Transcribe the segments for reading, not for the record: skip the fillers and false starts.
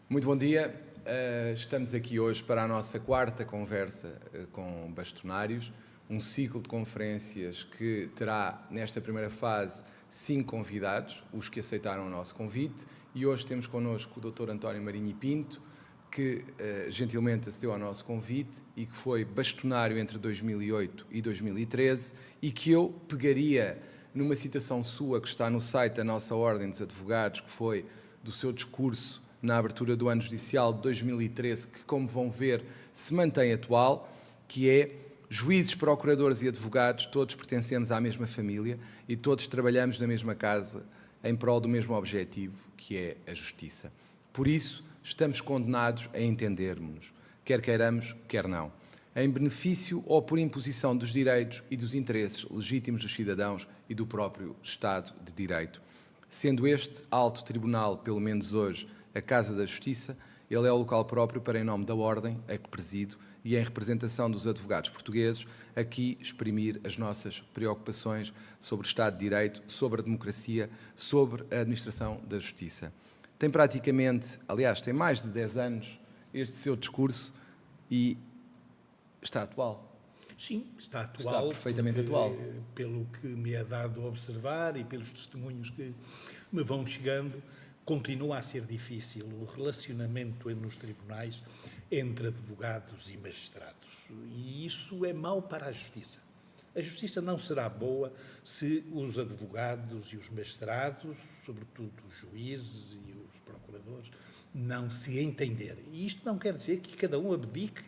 Muito bom dia. Estamos aqui hoje para a nossa quarta conversa com bastonários, um ciclo de conferências que terá, nesta primeira fase, 5 convidados, os que aceitaram o nosso convite, e hoje temos connosco o Dr. António Marinho e Pinto, que gentilmente acedeu ao nosso convite e que foi bastonário entre 2008 e 2013 e que eu pegaria numa citação sua que está no site da nossa Ordem dos Advogados, que foi do seu discurso na abertura do ano judicial de 2013, que, como vão ver, se mantém atual, que é: juízes, procuradores e advogados, todos pertencemos à mesma família e todos trabalhamos na mesma casa em prol do mesmo objetivo, que é a justiça. Por isso, estamos condenados a entendermos-nos, quer queiramos, quer não, em benefício ou por imposição dos direitos e dos interesses legítimos dos cidadãos e do próprio Estado de Direito. Sendo este alto tribunal, pelo menos hoje, a Casa da Justiça, ele é o local próprio para, em nome da Ordem, a que presido, e em representação dos advogados portugueses, aqui exprimir as nossas preocupações sobre o Estado de Direito, sobre a democracia, sobre a administração da justiça. Tem praticamente, aliás, tem mais de 10 anos este seu discurso e está atual. Sim, está atual. Está perfeitamente atual. Pelo que me é dado a observar e pelos testemunhos que me vão chegando, continua a ser difícil o relacionamento nos tribunais entre advogados e magistrados. E isso é mau para a justiça. A justiça não será boa se os advogados e os magistrados, sobretudo os juízes e os procuradores, não se entenderem. E isto não quer dizer que cada um abdique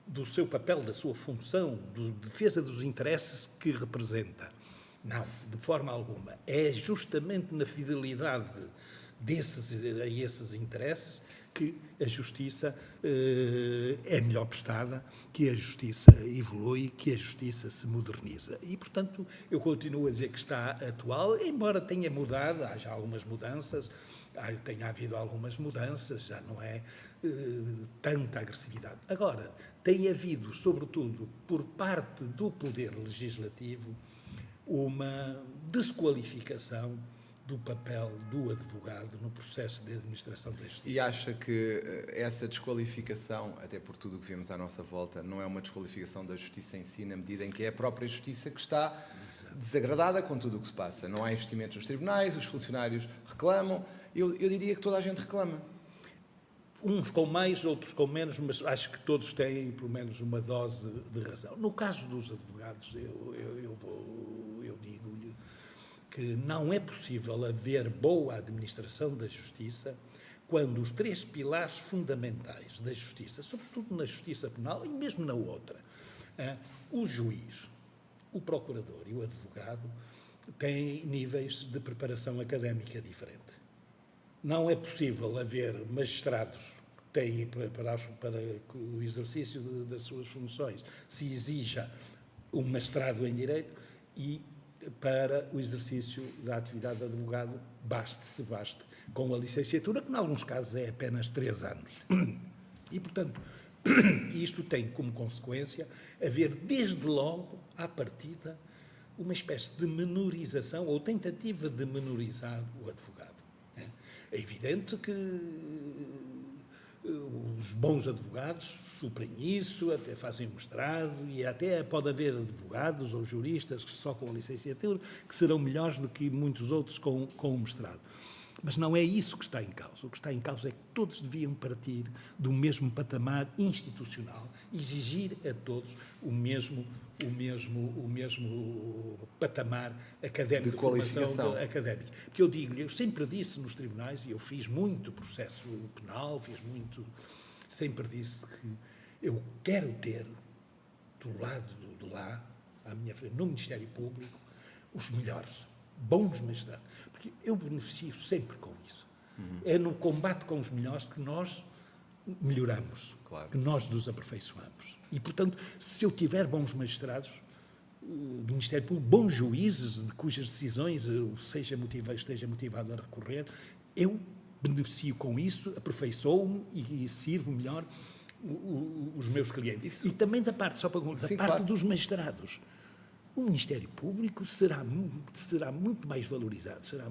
do seu papel, da sua função, de defesa dos interesses que representa. Não, de forma alguma. É justamente na fidelidade a esses interesses que a justiça é melhor prestada, que a justiça evolui, que a justiça se moderniza. E, portanto, eu continuo a dizer que está atual, embora tenha mudado, haja algumas mudanças, tenha havido algumas mudanças, já não é tanta agressividade. Agora, tem havido, sobretudo, por parte do Poder Legislativo, uma desqualificação do papel do advogado no processo de administração da justiça. E acha que essa desqualificação, até por tudo o que vemos à nossa volta, não é uma desqualificação da justiça em si, na medida em que é a própria justiça que está desagradada com tudo o que se passa? Não há investimentos nos tribunais, os funcionários reclamam, eu diria que toda a gente reclama. Uns com mais, outros com menos, mas acho que todos têm, pelo menos, uma dose de razão. No caso dos advogados, eu digo-lhe que não é possível haver boa administração da justiça quando os 3 pilares fundamentais da justiça, sobretudo na justiça penal e mesmo na outra, o juiz, o procurador e o advogado, têm níveis de preparação académica diferente. Não é possível haver magistrados que têm, para o exercício das suas funções, se exija um mestrado em Direito, e para o exercício da atividade de advogado baste com a licenciatura, que em alguns casos é apenas 3 anos. E, portanto, isto tem como consequência haver, desde logo, à partida, uma espécie de menorização ou tentativa de menorizar o advogado. É evidente que os bons advogados suprem isso, até fazem um mestrado, e até pode haver advogados ou juristas que só com a licenciatura que serão melhores do que muitos outros com o mestrado. Mas não é isso que está em causa. O que está em causa é que todos deviam partir do mesmo patamar institucional, exigir a todos o mesmo patamar académico, de qualificação, formação académica. Porque eu sempre disse nos tribunais, e eu fiz muito processo penal, sempre disse que eu quero ter do lado de lá, à minha frente, no Ministério Público, os melhores, bons magistrados, porque eu beneficio sempre com isso. É no combate com os melhores que nós melhoramos, claro, que nós nos aperfeiçoamos. E, portanto, se eu tiver bons magistrados do Ministério Público, bons juízes, de cujas decisões eu esteja motivado a recorrer, eu beneficio com isso, aperfeiçoo-me e sirvo melhor os meus clientes. E também da parte, só para da parte dos magistrados. o Ministério Público será muito mais valorizado, terá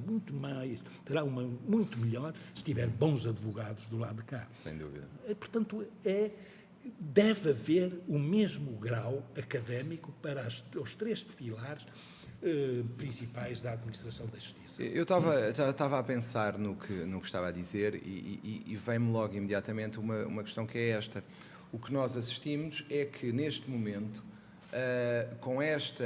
muito melhor se tiver bons advogados do lado de cá. Sem dúvida. Portanto, deve haver o mesmo grau académico para os três pilares principais da administração da justiça. Eu estava a pensar no que estava a dizer e vem-me logo imediatamente uma questão que é esta. O que nós assistimos é que, neste momento, com esta,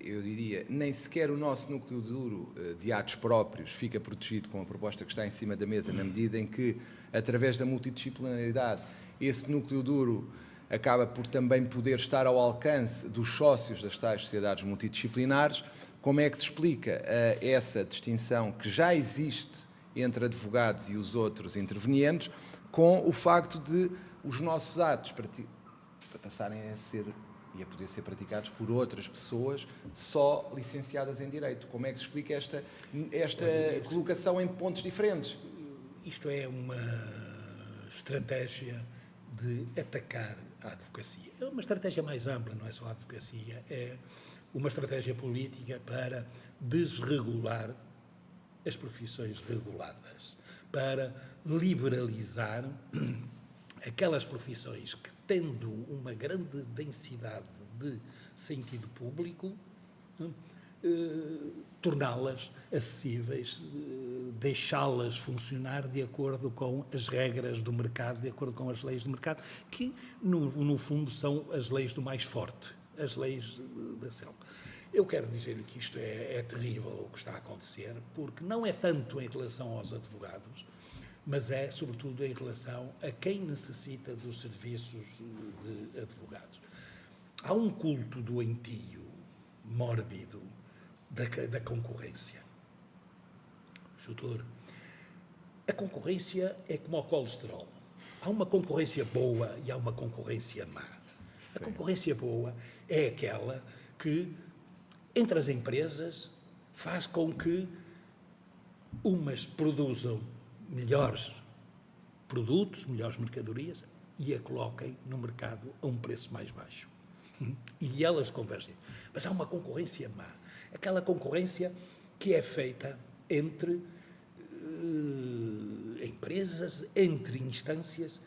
eu diria, nem sequer o nosso núcleo duro de atos próprios fica protegido com a proposta que está em cima da mesa, na medida em que, através da multidisciplinaridade, esse núcleo duro acaba por também poder estar ao alcance dos sócios das tais sociedades multidisciplinares. Como é que se explica essa distinção que já existe entre advogados e os outros intervenientes, com o facto de os nossos atos passarem a ser e a poder ser praticados por outras pessoas só licenciadas em Direito? Como é que se explica esta colocação em pontos diferentes? Isto é uma estratégia de atacar a advocacia. É uma estratégia mais ampla, não é só a advocacia, é uma estratégia política para desregular as profissões reguladas, para liberalizar aquelas profissões que, tendo uma grande densidade de sentido público, torná-las acessíveis, deixá-las funcionar de acordo com as regras do mercado, de acordo com as leis do mercado, que, no fundo, são as leis do mais forte, as leis da selva. Eu quero dizer-lhe que isto é terrível o que está a acontecer, porque não é tanto em relação aos advogados, mas é, sobretudo, em relação a quem necessita dos serviços de advogados. Há um culto doentio, mórbido, da concorrência. Doutor, a concorrência é como o colesterol. Há uma concorrência boa e há uma concorrência má. Sim. A concorrência boa é aquela que, entre as empresas, faz com que umas produzam melhores produtos, melhores mercadorias e a coloquem no mercado a um preço mais baixo. E elas convergem. Mas há uma concorrência má. Aquela concorrência que é feita entre empresas, entre instâncias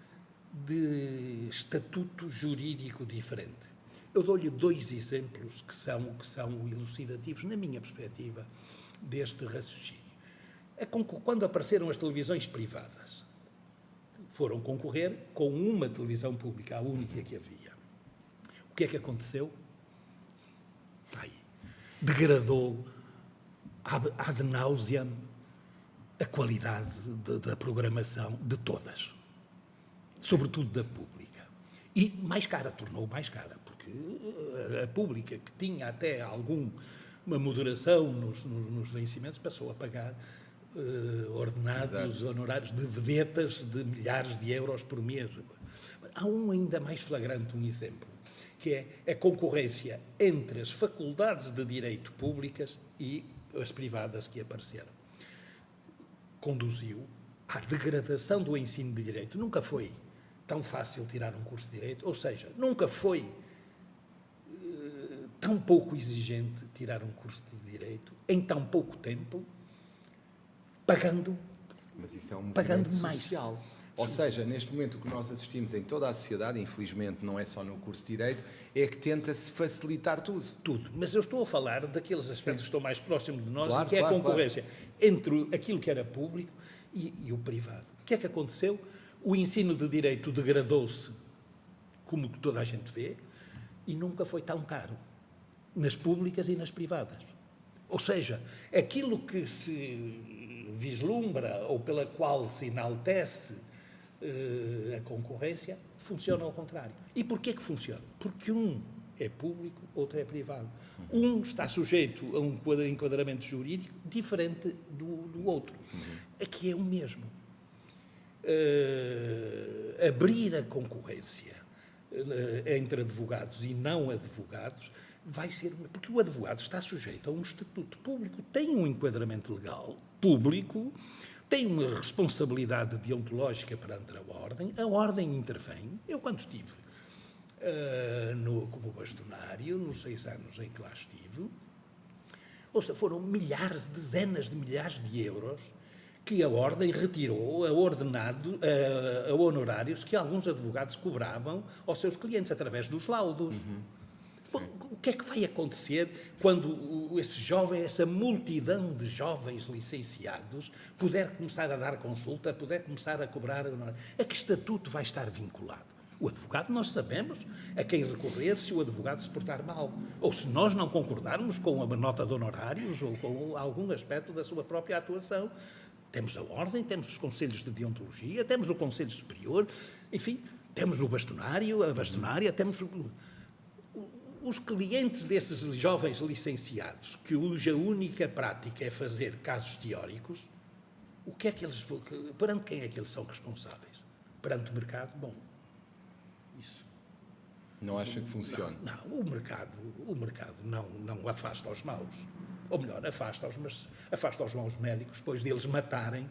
de estatuto jurídico diferente. Eu dou-lhe dois exemplos que são elucidativos, na minha perspectiva, deste raciocínio. Quando apareceram as televisões privadas, foram concorrer com uma televisão pública, a única que havia. O que é que aconteceu? Degradou ad nauseam a qualidade da programação de todas, sobretudo da pública. E mais cara, tornou mais cara, porque a pública, que tinha até alguma moderação nos vencimentos, passou a pagar ordenados, exato, honorários de vedetas de milhares de euros por mês. Há ainda mais flagrante exemplo, que é a concorrência entre as faculdades de direito públicas e as privadas que apareceram. Conduziu à degradação do ensino de direito. Nunca foi tão fácil tirar um curso de direito, ou seja, nunca foi tão pouco exigente tirar um curso de direito em tão pouco tempo, pagando, mas isso é um pagando mais social. Ou seja, neste momento o que nós assistimos em toda a sociedade, infelizmente não é só no curso de Direito, é que tenta-se facilitar tudo. Tudo. Mas eu estou a falar daqueles aspectos que estão mais próximos de nós, claro, que é claro, a concorrência entre aquilo que era público e o privado. O que é que aconteceu? O ensino de Direito degradou-se, como toda a gente vê, e nunca foi tão caro, nas públicas e nas privadas. Ou seja, aquilo que se vislumbra ou pela qual se enaltece a concorrência, funciona ao contrário. E porquê que funciona? Porque um é público, outro é privado. Um está sujeito a um enquadramento jurídico diferente do outro. Aqui é o mesmo. Abrir a concorrência entre advogados e não advogados vai ser... Porque o advogado está sujeito a um estatuto público, tem um enquadramento legal público, tem uma responsabilidade deontológica perante a Ordem intervém. Eu, quando estive como bastonário, nos 6 anos em que lá estive. Ou seja, foram milhares, dezenas de milhares de euros que a Ordem retirou a honorários que alguns advogados cobravam aos seus clientes através dos laudos. Bom, o que é que vai acontecer quando essa multidão de jovens licenciados puder começar a dar consulta, puder começar a cobrar honorários? A que estatuto vai estar vinculado? O advogado, nós sabemos a quem recorrer se o advogado se portar mal. Ou se nós não concordarmos com a nota de honorários ou com algum aspecto da sua própria atuação. Temos a Ordem, temos os conselhos de deontologia, temos o Conselho Superior, enfim, temos o bastonário, a bastonária, temos os clientes desses jovens licenciados, cuja única prática é fazer casos teóricos. O que é que eles, perante quem é que eles são responsáveis? Perante o mercado? Bom, isso. Não acha que funciona? Não, o mercado não afasta os maus. Ou melhor, afasta-os, mas afasta os maus médicos, depois deles matarem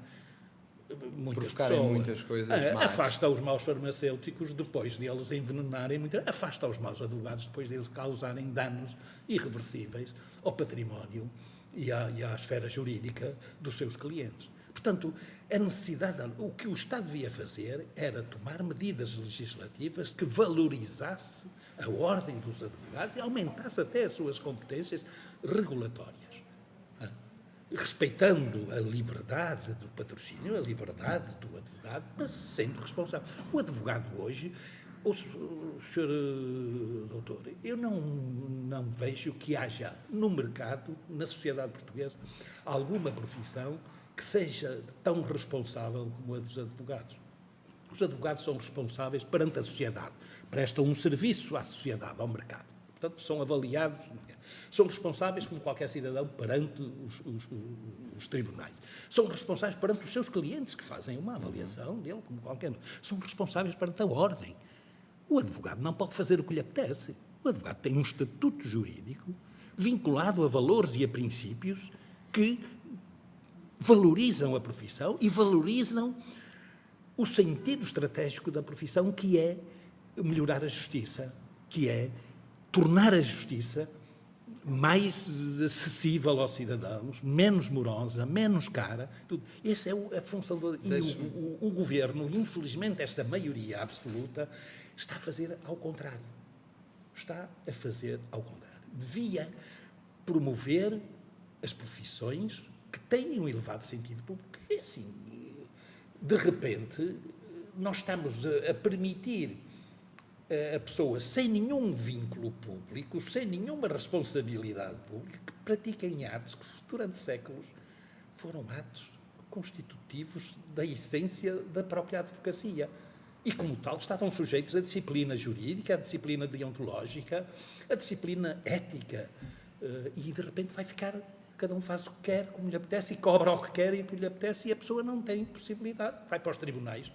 muitas provocarem pessoas. Muitas coisas más. Afasta os maus farmacêuticos, depois deles envenenarem afasta os maus advogados, depois deles causarem danos irreversíveis ao património e à esfera jurídica dos seus clientes. Portanto, a necessidade, o que o Estado devia fazer era tomar medidas legislativas que valorizasse a ordem dos advogados e aumentasse até as suas competências regulatórias, respeitando a liberdade do patrocínio, a liberdade do advogado, mas sendo responsável. O advogado hoje, o Sr. Doutor, eu não vejo que haja no mercado, na sociedade portuguesa, alguma profissão que seja tão responsável como a dos advogados. Os advogados são responsáveis perante a sociedade, prestam um serviço à sociedade, ao mercado. Portanto, são avaliados, são responsáveis como qualquer cidadão perante os tribunais. São responsáveis perante os seus clientes, que fazem uma avaliação dele, como qualquer. São responsáveis perante a ordem. O advogado não pode fazer o que lhe apetece. O advogado tem um estatuto jurídico vinculado a valores e a princípios que valorizam a profissão e valorizam o sentido estratégico da profissão, que é melhorar a justiça, que é tornar a justiça mais acessível aos cidadãos, menos morosa, menos cara. Tudo. Essa é a função do... E o governo, infelizmente, esta maioria absoluta, está a fazer ao contrário. Está a fazer ao contrário. Devia promover as profissões que têm um elevado sentido público. Porque, assim, de repente, nós estamos a permitir a pessoas sem nenhum vínculo público, sem nenhuma responsabilidade pública, que pratiquem atos que durante séculos foram atos constitutivos da essência da própria advocacia. E, como tal, estavam sujeitos à disciplina jurídica, à disciplina deontológica, à disciplina ética. E, de repente, vai ficar... Cada um faz o que quer, como lhe apetece, e cobra o que quer e o que lhe apetece, e a pessoa não tem possibilidade. Vai para os tribunais.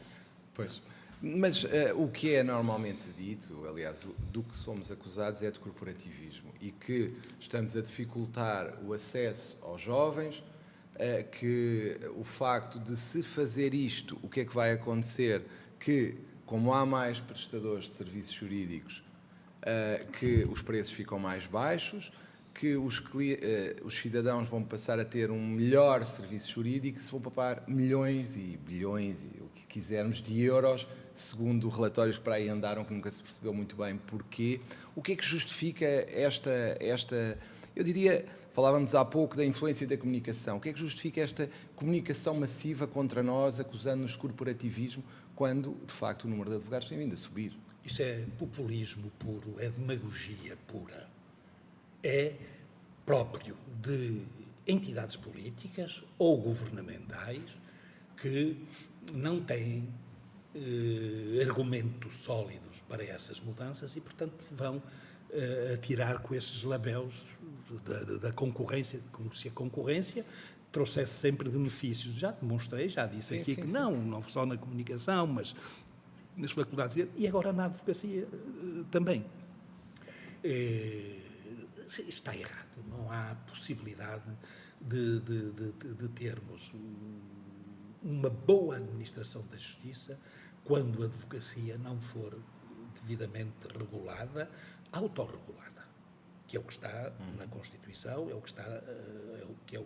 Pois. Mas o que é normalmente dito, aliás, do que somos acusados é de corporativismo e que estamos a dificultar o acesso aos jovens, que o facto de se fazer isto, o que é que vai acontecer? Que, como há mais prestadores de serviços jurídicos, que os preços ficam mais baixos, que os cidadãos vão passar a ter um melhor serviço jurídico, se vão papar milhões e bilhões, e o que quisermos, de euros, segundo relatórios que para aí andaram, que nunca se percebeu muito bem porquê. O que é que justifica esta eu diria, falávamos há pouco da influência da comunicação, o que é que justifica esta comunicação massiva contra nós, acusando-nos de corporativismo, quando, de facto, o número de advogados tem vindo a subir? Isso é populismo puro, é demagogia pura. É próprio de entidades políticas ou governamentais que não têm argumentos sólidos para essas mudanças e, portanto, vão atirar com esses labéus da concorrência, como se a concorrência trouxesse sempre benefícios. Já demonstrei, já disse aqui que não só na comunicação, mas nas faculdades, e agora na advocacia também. Está errado. Não há possibilidade de termos uma boa administração da justiça quando a advocacia não for devidamente regulada, autorregulada, que é o que está na Constituição, é o que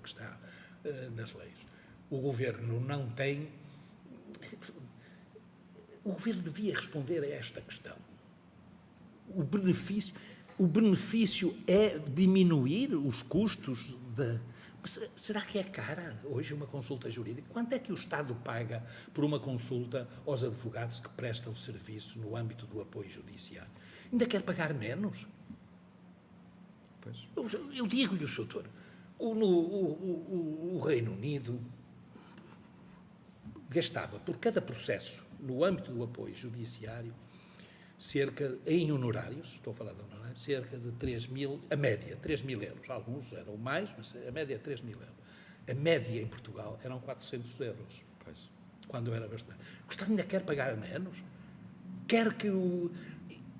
está nas leis. O Governo não tem... O Governo devia responder a esta questão. O benefício é diminuir os custos da... Mas será que é cara hoje uma consulta jurídica? Quanto é que o Estado paga por uma consulta aos advogados que prestam serviço no âmbito do apoio judiciário? Ainda quer pagar menos? Pois. Eu digo-lhe, doutor, o Reino Unido gastava por cada processo no âmbito do apoio judiciário em honorários, estou a falar de honorários, cerca de 3.000, a média, 3.000 euros. Alguns eram mais, mas a média é 3.000 euros. A média em Portugal eram 400 euros, Pois. quando era bastante. O Estado ainda quer pagar menos? Quer que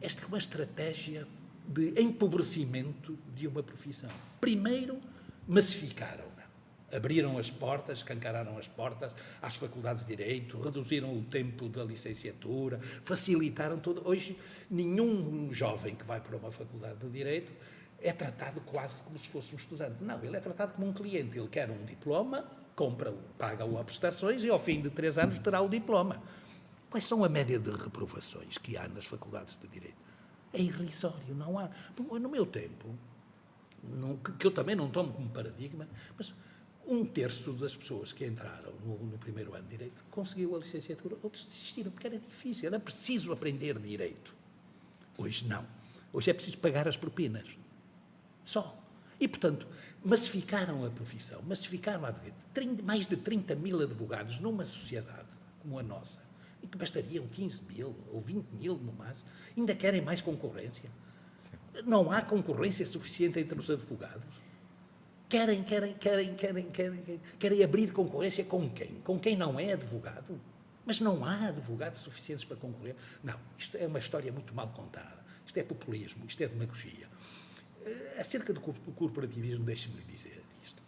esta é uma estratégia de empobrecimento de uma profissão. Primeiro, massificaram-na. Abriram as portas, escancararam as portas às faculdades de Direito, reduziram o tempo da licenciatura, facilitaram tudo. Hoje, nenhum jovem que vai para uma faculdade de Direito é tratado quase como se fosse um estudante. Não, ele é tratado como um cliente. Ele quer um diploma, paga-o a prestações e ao fim de 3 anos terá o diploma. Quais são a média de reprovações que há nas faculdades de Direito? É irrisório, não há. No meu tempo, que eu também não tomo como paradigma, mas 1/3 das pessoas que entraram no primeiro ano de Direito conseguiu a licenciatura, outros desistiram, porque era difícil, era preciso aprender Direito. Hoje não. Hoje é preciso pagar as propinas. Só. E, portanto, massificaram a profissão, massificaram a advocacia. Mais de 30.000 advogados numa sociedade como a nossa, e que bastariam 15.000 ou 20.000 no máximo, ainda querem mais concorrência. Sim. Não há concorrência suficiente entre os advogados. Querem abrir concorrência com quem? Com quem não é advogado? Mas não há advogados suficientes para concorrer. Não, isto é uma história muito mal contada. Isto é populismo, isto é demagogia. Acerca do corporativismo, deixe-me lhe dizer isto.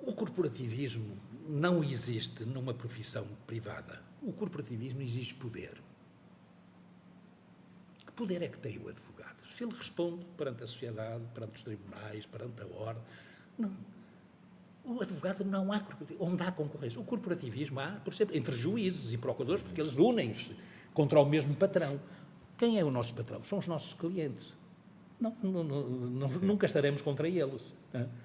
O corporativismo não existe numa profissão privada. O corporativismo exige poder. Que poder é que tem o advogado? Se ele responde perante a sociedade, perante os tribunais, perante a ordem, não. O advogado não há corporativismo. Onde há concorrência? O corporativismo há, por exemplo, entre juízes e procuradores, porque eles unem-se contra o mesmo patrão. Quem é o nosso patrão? São os nossos clientes. Nunca estaremos contra eles.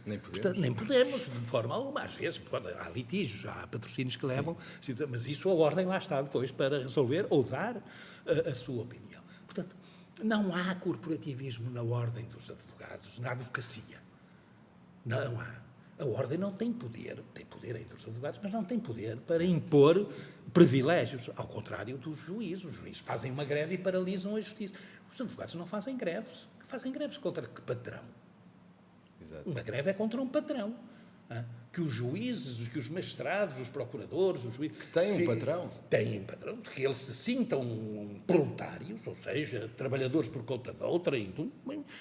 Nem podemos. Portanto, nem podemos, de forma alguma. Às vezes há litígios, há patrocínios que levam, mas isso a ordem lá está depois para resolver ou dar a sua opinião. Portanto, não há corporativismo na ordem dos advogados, na advocacia. Não há. A ordem não tem poder entre os advogados, mas não tem poder para impor privilégios, ao contrário dos juízes. Os juízes fazem uma greve e paralisam a justiça. Os advogados não fazem greves. Fazem greves contra que patrão? Exato. Uma greve é contra um patrão. Que os juízes, que os magistrados, os procuradores, os juízes... Que têm um patrão. Têm um patrão, que eles se sintam proletários, ou seja, trabalhadores por conta de outra,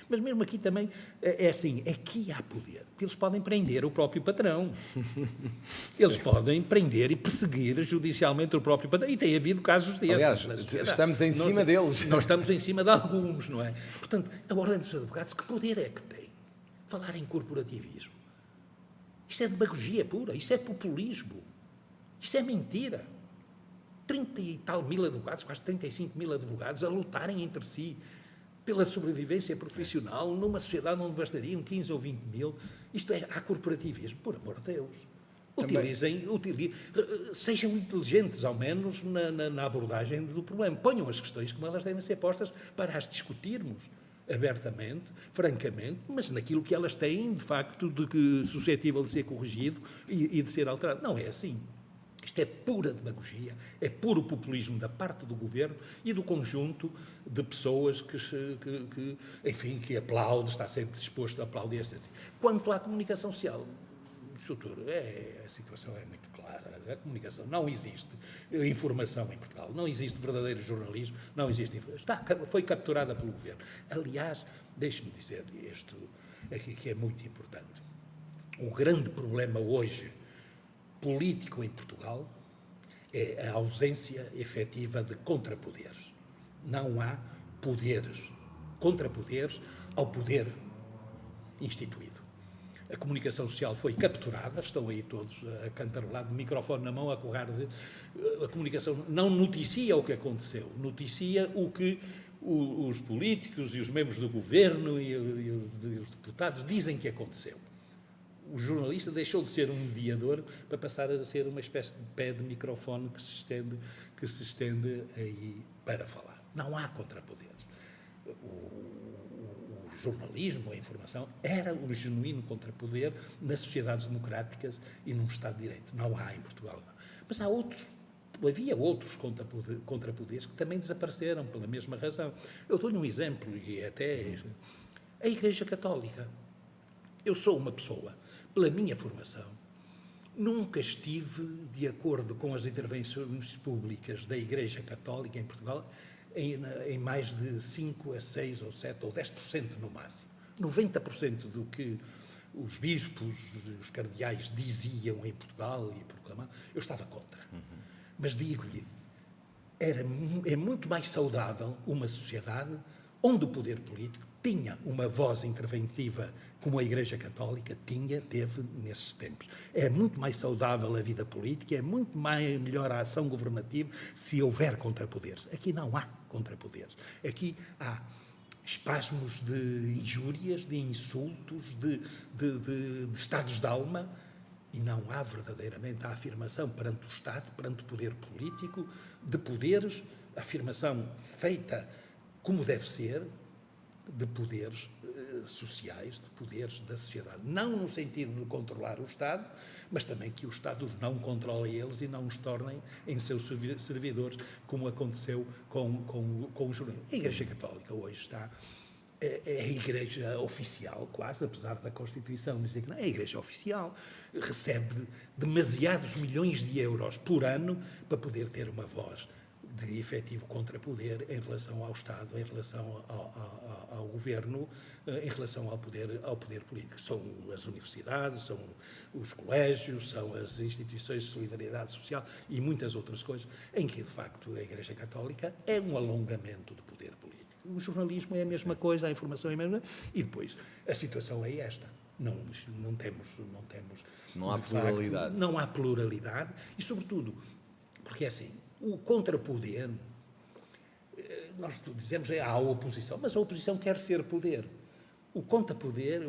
mas mesmo aqui também é assim, aqui há poder, porque eles podem prender o próprio patrão. Eles podem prender e perseguir judicialmente o próprio patrão, e tem havido casos desses. Aliás, estamos em cima deles. Nós estamos em cima de alguns, não é? Portanto, a ordem dos advogados, que poder é que tem? Falar em corporativismo. Isto é demagogia pura, isto é populismo, isto é mentira. 30 e tal mil advogados, quase 35.000 advogados, a lutarem entre si pela sobrevivência profissional numa sociedade onde bastariam 15 ou 20 mil. Isto é, há corporativismo, por amor de Deus. Sejam inteligentes, ao menos, na abordagem do problema. Ponham as questões como elas devem ser postas para as discutirmos abertamente, francamente, mas naquilo que elas têm, de facto, suscetível de ser corrigido e de ser alterado. Não é assim. Isto é pura demagogia, é puro populismo da parte do Governo e do conjunto de pessoas que aplaude, está sempre disposto a aplaudir. Quanto à comunicação social, doutor, a situação é muito clara. A comunicação não existe, informação em Portugal, não existe verdadeiro jornalismo, não existe foi capturada pelo Governo. Aliás, deixe-me dizer isto aqui que é muito importante. O grande problema hoje político em Portugal é a ausência efetiva de contrapoderes. Não há poderes, contrapoderes ao poder instituído. A comunicação social foi capturada, estão aí todos a cantarolar, de microfone na mão, a correr. A comunicação não noticia o que aconteceu, noticia o que os políticos e os membros do governo e os deputados dizem que aconteceu. O jornalista deixou de ser um mediador para passar a ser uma espécie de pé de microfone que se estende aí para falar. Não há contrapoderes. O jornalismo, a informação, era um genuíno contrapoder nas sociedades democráticas e num Estado de Direito. Não há em Portugal. Mas havia outros contrapoderes que também desapareceram pela mesma razão. Eu dou-lhe um exemplo, e até a Igreja Católica. Eu sou uma pessoa, pela minha formação, nunca estive de acordo com as intervenções públicas da Igreja Católica em Portugal em mais de 5 a 6 ou 7 ou 10% no máximo. 90% do que os bispos, os cardeais diziam em Portugal e proclamavam, eu estava contra. Mas digo-lhe, é muito mais saudável uma sociedade onde o poder político tinha uma voz interventiva como a Igreja Católica teve nesses tempos. É muito mais saudável a vida política, é muito melhor a ação governativa se houver contrapoderes. Aqui não há contrapoderes. Aqui há espasmos de injúrias, de insultos, de estados de alma, e não há verdadeiramente a afirmação perante o Estado, perante o poder político, de poderes, a afirmação feita como deve ser, de poderes sociais, de poderes da sociedade. Não no sentido de controlar o Estado, mas também que o Estado os não controle eles e não os tornem em seus servidores, como aconteceu com o jornalismo. A Igreja Católica hoje está... É a Igreja oficial, quase, apesar da Constituição dizer que não, é a Igreja oficial, recebe demasiados milhões de euros por ano para poder ter uma voz de efetivo contrapoder em relação ao Estado, em relação ao governo, em relação ao poder político. São as universidades, são os colégios, são as instituições de solidariedade social e muitas outras coisas, em que, de facto, a Igreja Católica é um alongamento do poder político. O jornalismo é a mesma coisa, a informação é a mesma coisa, e depois a situação é esta. Não temos não há pluralidade. Facto, não há pluralidade e, sobretudo, porque é assim, o contrapoder, nós dizemos há a oposição, mas a oposição quer ser poder. O contrapoder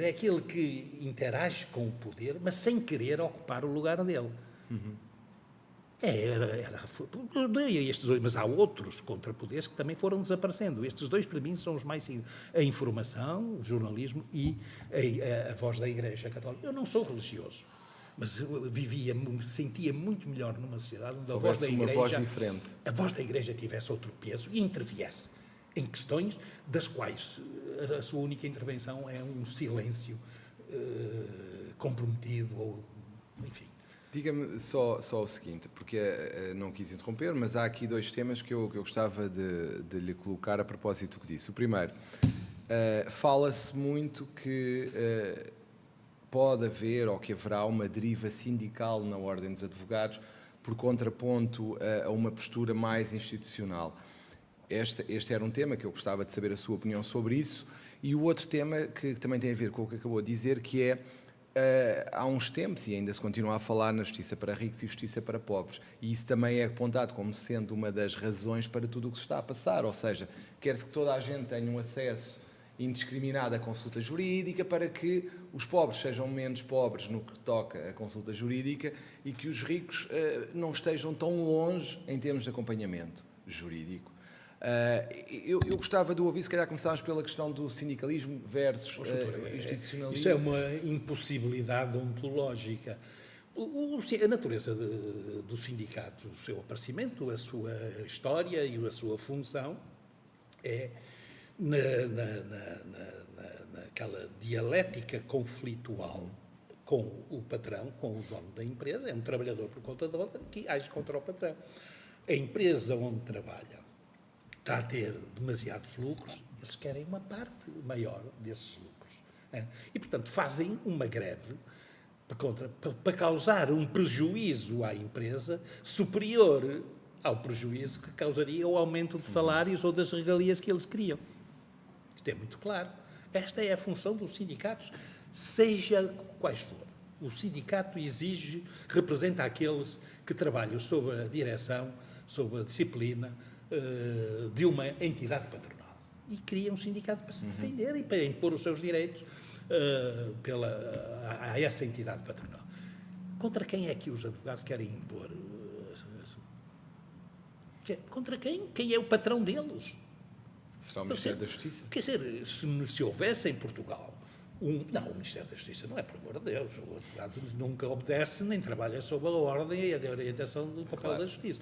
é aquele que interage com o poder, mas sem querer ocupar o lugar dele. Estes dois, mas há outros contrapoderes que também foram desaparecendo. Estes dois, para mim, são os mais significativos. A informação, o jornalismo e a voz da Igreja Católica. Eu não sou religioso, mas sentia muito melhor numa sociedade onde a voz da Igreja, uma voz diferente. A voz da Igreja tivesse outro peso e interviesse em questões das quais a sua única intervenção é um silêncio comprometido ou, enfim. Diga-me só o seguinte, porque não quis interromper, mas há aqui dois temas que eu gostava de lhe colocar a propósito do que disse. O primeiro, fala-se muito que pode haver ou que haverá uma deriva sindical na Ordem dos Advogados por contraponto a uma postura mais institucional. Este era um tema que eu gostava de saber a sua opinião sobre isso. E o outro tema que também tem a ver com o que acabou de dizer, que é há uns tempos, e ainda se continua a falar na justiça para ricos e justiça para pobres, e isso também é apontado como sendo uma das razões para tudo o que se está a passar, ou seja, quer-se que toda a gente tenha um acesso indiscriminado à consulta jurídica para que os pobres sejam menos pobres no que toca à consulta jurídica e que os ricos não estejam tão longe em termos de acompanhamento jurídico. Eu gostava de ouvir, se calhar começámos pela questão do sindicalismo versus institucionalismo. Isso é uma impossibilidade ontológica. A natureza do sindicato, o seu aparecimento, a sua história e a sua função é naquela dialética conflitual com o patrão, com o dono da empresa, é um trabalhador por conta da outra, que age contra o patrão. A empresa onde trabalha está a ter demasiados lucros, eles querem uma parte maior desses lucros. E, portanto, fazem uma greve para causar um prejuízo à empresa superior ao prejuízo que causaria o aumento de salários ou das regalias que eles queriam. Isto é muito claro. Esta é a função dos sindicatos, seja quais for. O sindicato representa aqueles que trabalham sob a direção, sob a disciplina de uma entidade patronal. E cria um sindicato para se defender e para impor os seus direitos a essa entidade patronal. Contra quem é que os advogados querem impor? Contra quem? Quem é o patrão deles? Será o Ministério da Justiça? Quer dizer, se houvesse em Portugal não, o Ministério da Justiça não é, por amor de Deus. O advogado nunca obedece nem trabalha sob a ordem e a orientação do papel da Justiça.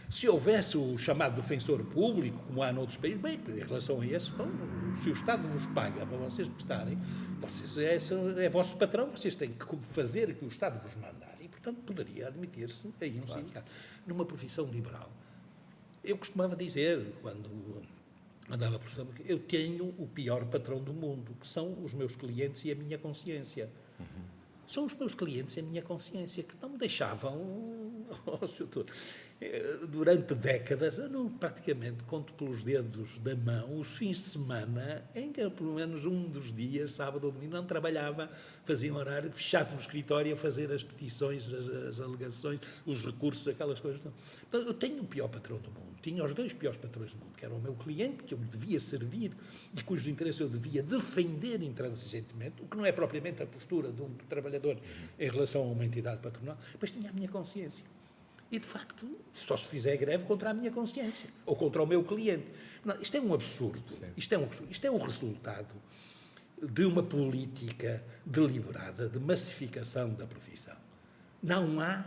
Se houvesse o chamado defensor público, como há noutros países, bem, em relação a isso, bom, se o Estado vos paga para vocês prestarem, é vosso patrão, vocês têm que fazer o que o Estado vos mandar. E, portanto, poderia admitir-se aí um sindicato. Numa profissão liberal. Eu costumava dizer, quando andava por cima, eu tenho o pior patrão do mundo, que são os meus clientes e a minha consciência. São os meus clientes e a minha consciência que não me deixavam, durante décadas, eu não praticamente conto pelos dedos da mão os fins de semana em que, pelo menos um dos dias, sábado ou domingo, não trabalhava, fazia um horário fechado no escritório a fazer as petições, as alegações, os recursos, aquelas coisas. Então, eu tenho o pior patrão do mundo. Tinha os dois piores patrões do mundo, que era o meu cliente, que eu devia servir e cujo interesse eu devia defender intransigentemente, o que não é propriamente a postura de um trabalhador em relação a uma entidade patronal. Depois tinha a minha consciência. E, de facto, só se fizer greve contra a minha consciência ou contra o meu cliente. Não, isto é um absurdo. Isto é o resultado de uma política deliberada de massificação da profissão. Não há,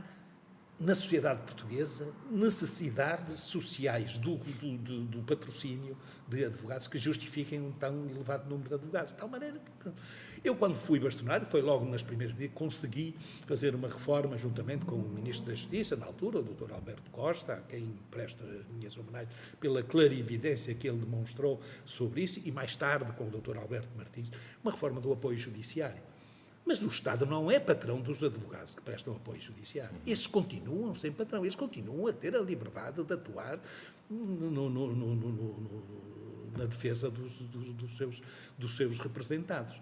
na sociedade portuguesa, necessidades sociais do patrocínio de advogados que justifiquem um tão elevado número de advogados. De tal maneira que... Eu, quando fui bastonário, foi logo nas primeiras medidas, consegui fazer uma reforma juntamente com o Ministro da Justiça, na altura, o Dr. Alberto Costa, a quem presto as minhas homenagens pela clarividência que ele demonstrou sobre isso, e mais tarde com o Dr. Alberto Martins, uma reforma do apoio judiciário. Mas o Estado não é patrão dos advogados que prestam apoio judiciário. Esses continuam sem patrão, eles continuam a ter a liberdade de atuar na defesa dos seus representados.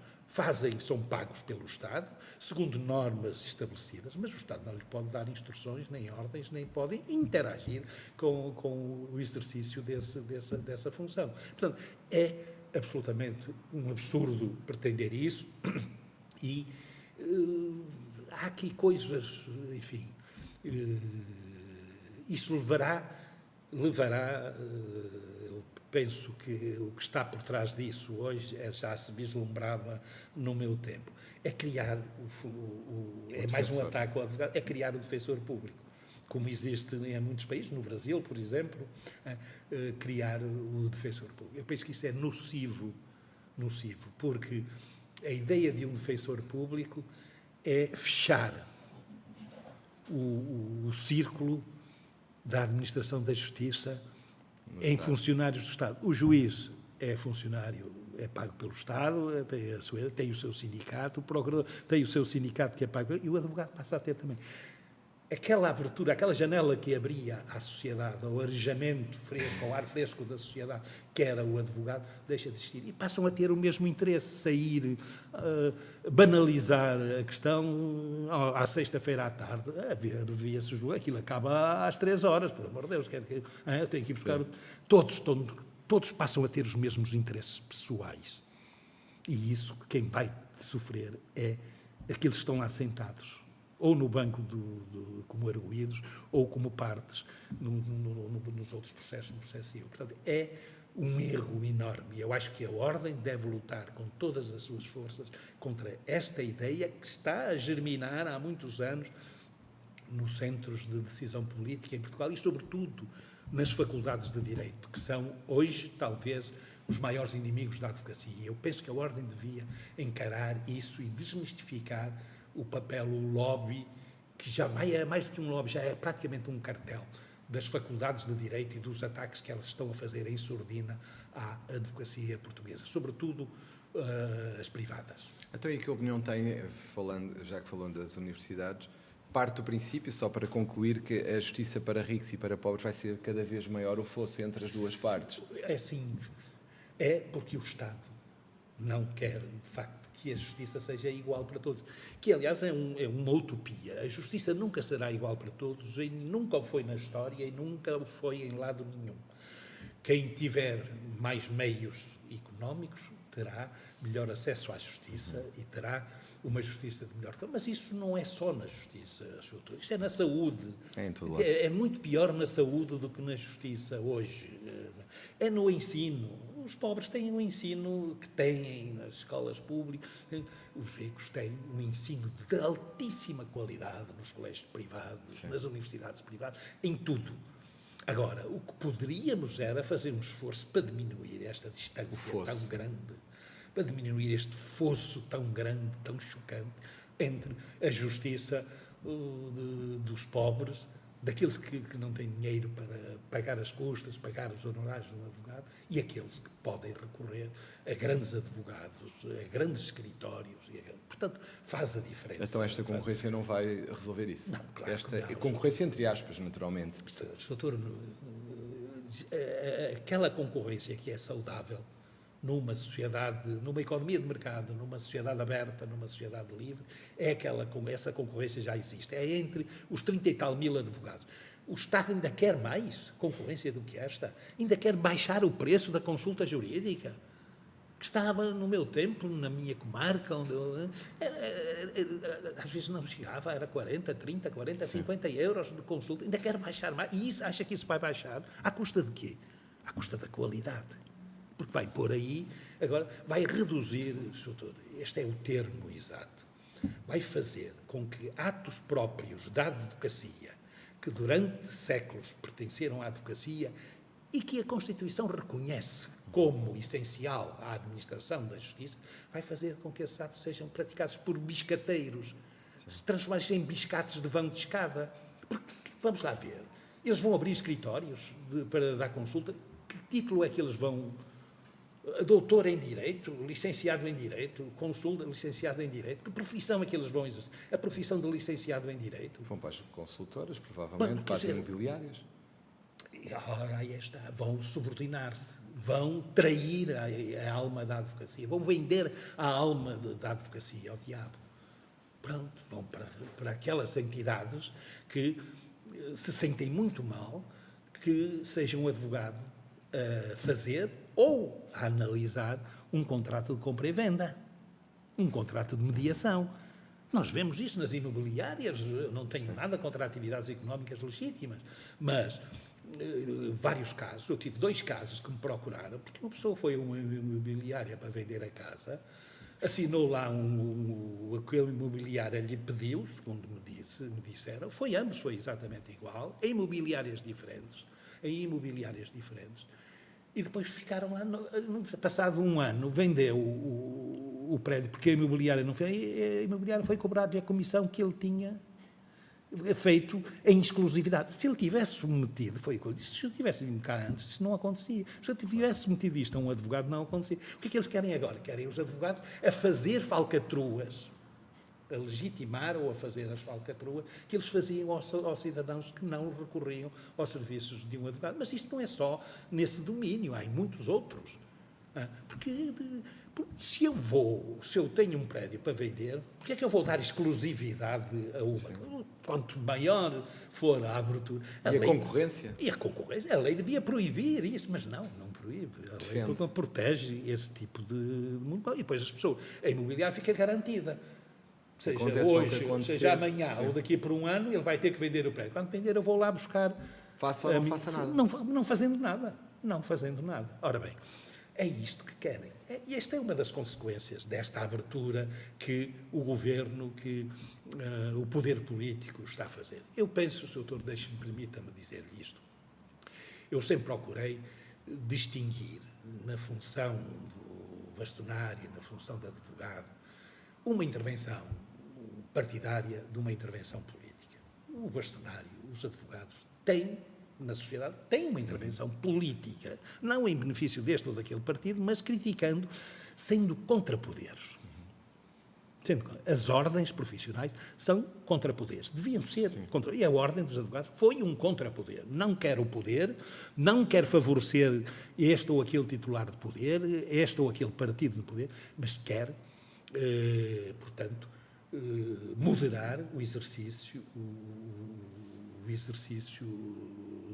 São pagos pelo Estado, segundo normas estabelecidas, mas o Estado não lhe pode dar instruções, nem ordens, nem pode interagir com o exercício dessa função. Portanto, é absolutamente um absurdo pretender isso. E há aqui coisas, enfim, isso levará, eu penso que o que está por trás disso hoje já se vislumbrava no meu tempo, é criar, é mais um ataque ao advogado, é criar o defensor público, como existe em muitos países, no Brasil, por exemplo, criar o defensor público. Eu penso que isso é nocivo, porque a ideia de um defensor público é fechar o círculo da administração da justiça em funcionários do Estado. O juiz é funcionário, é pago pelo Estado, tem o seu sindicato, o procurador tem o seu sindicato que é pago, e o advogado passa a ter também. Aquela abertura, aquela janela que abria à sociedade, ao arejamento fresco, ao ar fresco da sociedade, que era o advogado, deixa de existir. E passam a ter o mesmo interesse, sair, banalizar a questão à sexta-feira à tarde. Revia-se o jogo, aquilo acaba às 3 horas, por amor de Deus, tem que ir buscar... Todos passam a ter os mesmos interesses pessoais. E isso, quem vai sofrer é aqueles que estão lá sentados, ou no banco como arguidos, ou como partes nos outros processos, no processo civil. Portanto, é um erro enorme. Eu acho que a Ordem deve lutar com todas as suas forças contra esta ideia que está a germinar há muitos anos nos centros de decisão política em Portugal e, sobretudo, nas faculdades de Direito, que são, hoje, talvez, os maiores inimigos da advocacia. Eu penso que a Ordem devia encarar isso e desmistificar o papel, o lobby, que já é mais do que um lobby, já é praticamente um cartel das faculdades de Direito e dos ataques que elas estão a fazer em surdina à advocacia portuguesa, sobretudo as privadas. Então, e que opinião tem, já que falou das universidades, parte do princípio, só para concluir, que a justiça para ricos e para pobres vai ser cada vez maior o fosso entre as duas partes. É assim, é porque o Estado não quer, de facto, que a justiça seja igual para todos. Que, aliás, é uma utopia. A justiça nunca será igual para todos, e nunca o foi na história e nunca o foi em lado nenhum. Quem tiver mais meios económicos terá melhor acesso à justiça e terá uma justiça de melhor qualidade. Mas isso não é só na justiça, doutor. Isto é na saúde. É em todo lado. É muito pior na saúde do que na justiça hoje. É no ensino. Os pobres têm um ensino que têm nas escolas públicas. Os ricos têm um ensino de altíssima qualidade nos colégios privados, sim, nas universidades privadas, em tudo. Agora, o que poderíamos era fazer um esforço para diminuir esta distância tão grande, para diminuir este fosso tão grande, tão chocante, entre a justiça dos pobres, daqueles que não têm dinheiro para pagar as custas, pagar os honorários de um advogado, e aqueles que podem recorrer a grandes advogados, a grandes escritórios. Portanto, faz a diferença. Então esta concorrência não vai resolver isso? Não, claro esta que não. Concorrência entre aspas, naturalmente. Doutor, aquela concorrência que é saudável numa sociedade, numa economia de mercado, numa sociedade aberta, numa sociedade livre, essa concorrência já existe. É entre os 30 e tal mil advogados. O Estado ainda quer mais concorrência do que esta? Ainda quer baixar o preço da consulta jurídica? Que estava no meu tempo, na minha comarca, onde às vezes não chegava, era 40, 30, 40, sim, 50 euros de consulta. Ainda quer baixar mais. E isso, acha que isso vai baixar? À custa de quê? À custa da qualidade. Porque vai pôr aí, agora, vai reduzir, doutor, este é o termo exato, vai fazer com que atos próprios da advocacia, que durante séculos pertenceram à advocacia e que a Constituição reconhece como essencial à administração da justiça, vai fazer com que esses atos sejam praticados por biscateiros, se transformarem em biscates de vão de escada. Porque, vamos lá ver, eles vão abrir escritórios para dar consulta, que título é que eles vão... Doutor em Direito, licenciado em Direito, consulta, licenciado em Direito, que profissão é que eles vão exercer? A profissão de licenciado em Direito? Vão para as consultoras, provavelmente, para as imobiliárias. Ora, aí está, vão subordinar-se, vão trair a alma da advocacia, vão vender a alma da advocacia ao diabo. Pronto, vão para aquelas entidades que se sentem muito mal que seja um advogado a fazer ou a analisar um contrato de compra e venda, um contrato de mediação. Nós vemos isso nas imobiliárias, não tenho nada contra atividades económicas legítimas, mas vários casos, eu tive 2 casos que me procuraram, porque uma pessoa foi a uma imobiliária para vender a casa, assinou lá aquele imobiliário lhe pediu, segundo me disseram, foi exatamente igual, em imobiliárias diferentes, e depois ficaram lá, passado um ano, vendeu o prédio, porque a imobiliária não fez, a imobiliária foi cobrar-lhe a comissão que ele tinha feito em exclusividade. Se ele tivesse submetido, foi o que eu disse, se eu tivesse vindo cá antes, isso não acontecia. Se eu tivesse submetido isto a um advogado, não acontecia. O que é que eles querem agora? Querem os advogados a fazer falcatruas, a legitimar ou a fazer as falcatruas que eles faziam aos cidadãos que não recorriam aos serviços de um advogado. Mas isto não é só nesse domínio, há em muitos outros. Porque se eu tenho um prédio para vender, porque é que eu vou dar exclusividade a uma? Sim. Quanto maior for a abertura... A concorrência? E a concorrência. A lei devia proibir isso, mas não proíbe. A lei protege esse tipo de monopólio. E depois a imobiliária fica garantida. Seja hoje, seja amanhã, sim, ou daqui por um ano, ele vai ter que vender o prédio. Quando vender, eu vou lá buscar... Faça ou não faça nada. Não fazendo nada. Não fazendo nada. Ora bem, é isto que querem. E esta é uma das consequências desta abertura que o governo, que o poder político está a fazer. Eu penso, Sr. Doutor, permita-me dizer-lhe isto. Eu sempre procurei distinguir na função do bastonário, na função de advogado, uma intervenção partidária de uma intervenção política. O bastonário, os advogados têm, na sociedade, têm uma intervenção política, não em benefício deste ou daquele partido, mas criticando, sendo contrapoderes. Sendo que as ordens profissionais são contrapoderes. Deviam ser. E a ordem dos advogados foi um contrapoder. Não quer o poder, não quer favorecer este ou aquele titular de poder, este ou aquele partido de poder, mas quer, portanto, moderar o exercício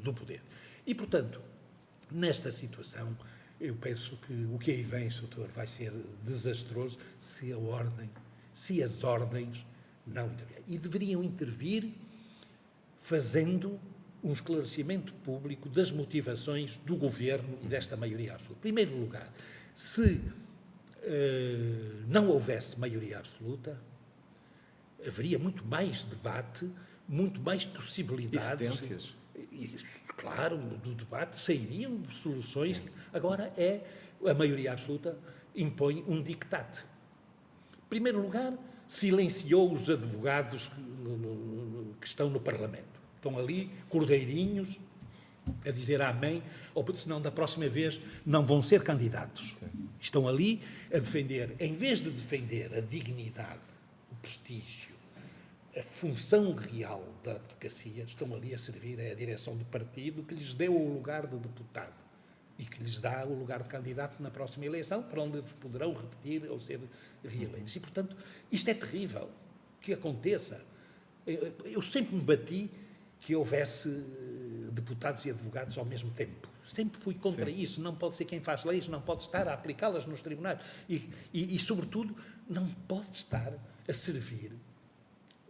do poder. E, portanto, nesta situação, eu penso que o que aí vem, Soutor, vai ser desastroso se as ordens não intervirem. E deveriam intervir fazendo um esclarecimento público das motivações do governo e desta maioria absoluta. Em primeiro lugar, se não houvesse maioria absoluta, haveria muito mais debate, muito mais possibilidades. Excedências. Claro, do debate sairiam soluções. Sim. Agora a maioria absoluta impõe um dictate. Em primeiro lugar, silenciou os advogados que estão no Parlamento. Estão ali, cordeirinhos, a dizer amém, ou senão da próxima vez não vão ser candidatos. Sim. Estão ali a defender, em vez de defender a dignidade, o prestígio, a função real da advocacia, estão ali a servir a direção do partido que lhes deu o lugar de deputado e que lhes dá o lugar de candidato na próxima eleição, para onde poderão repetir ou ser reeleitos. E, portanto, isto é terrível que aconteça. Eu sempre me bati que houvesse deputados e advogados ao mesmo tempo. Sempre fui contra isso. Não pode ser quem faz leis, não pode estar a aplicá-las nos tribunais. E, sobretudo, não pode estar a servir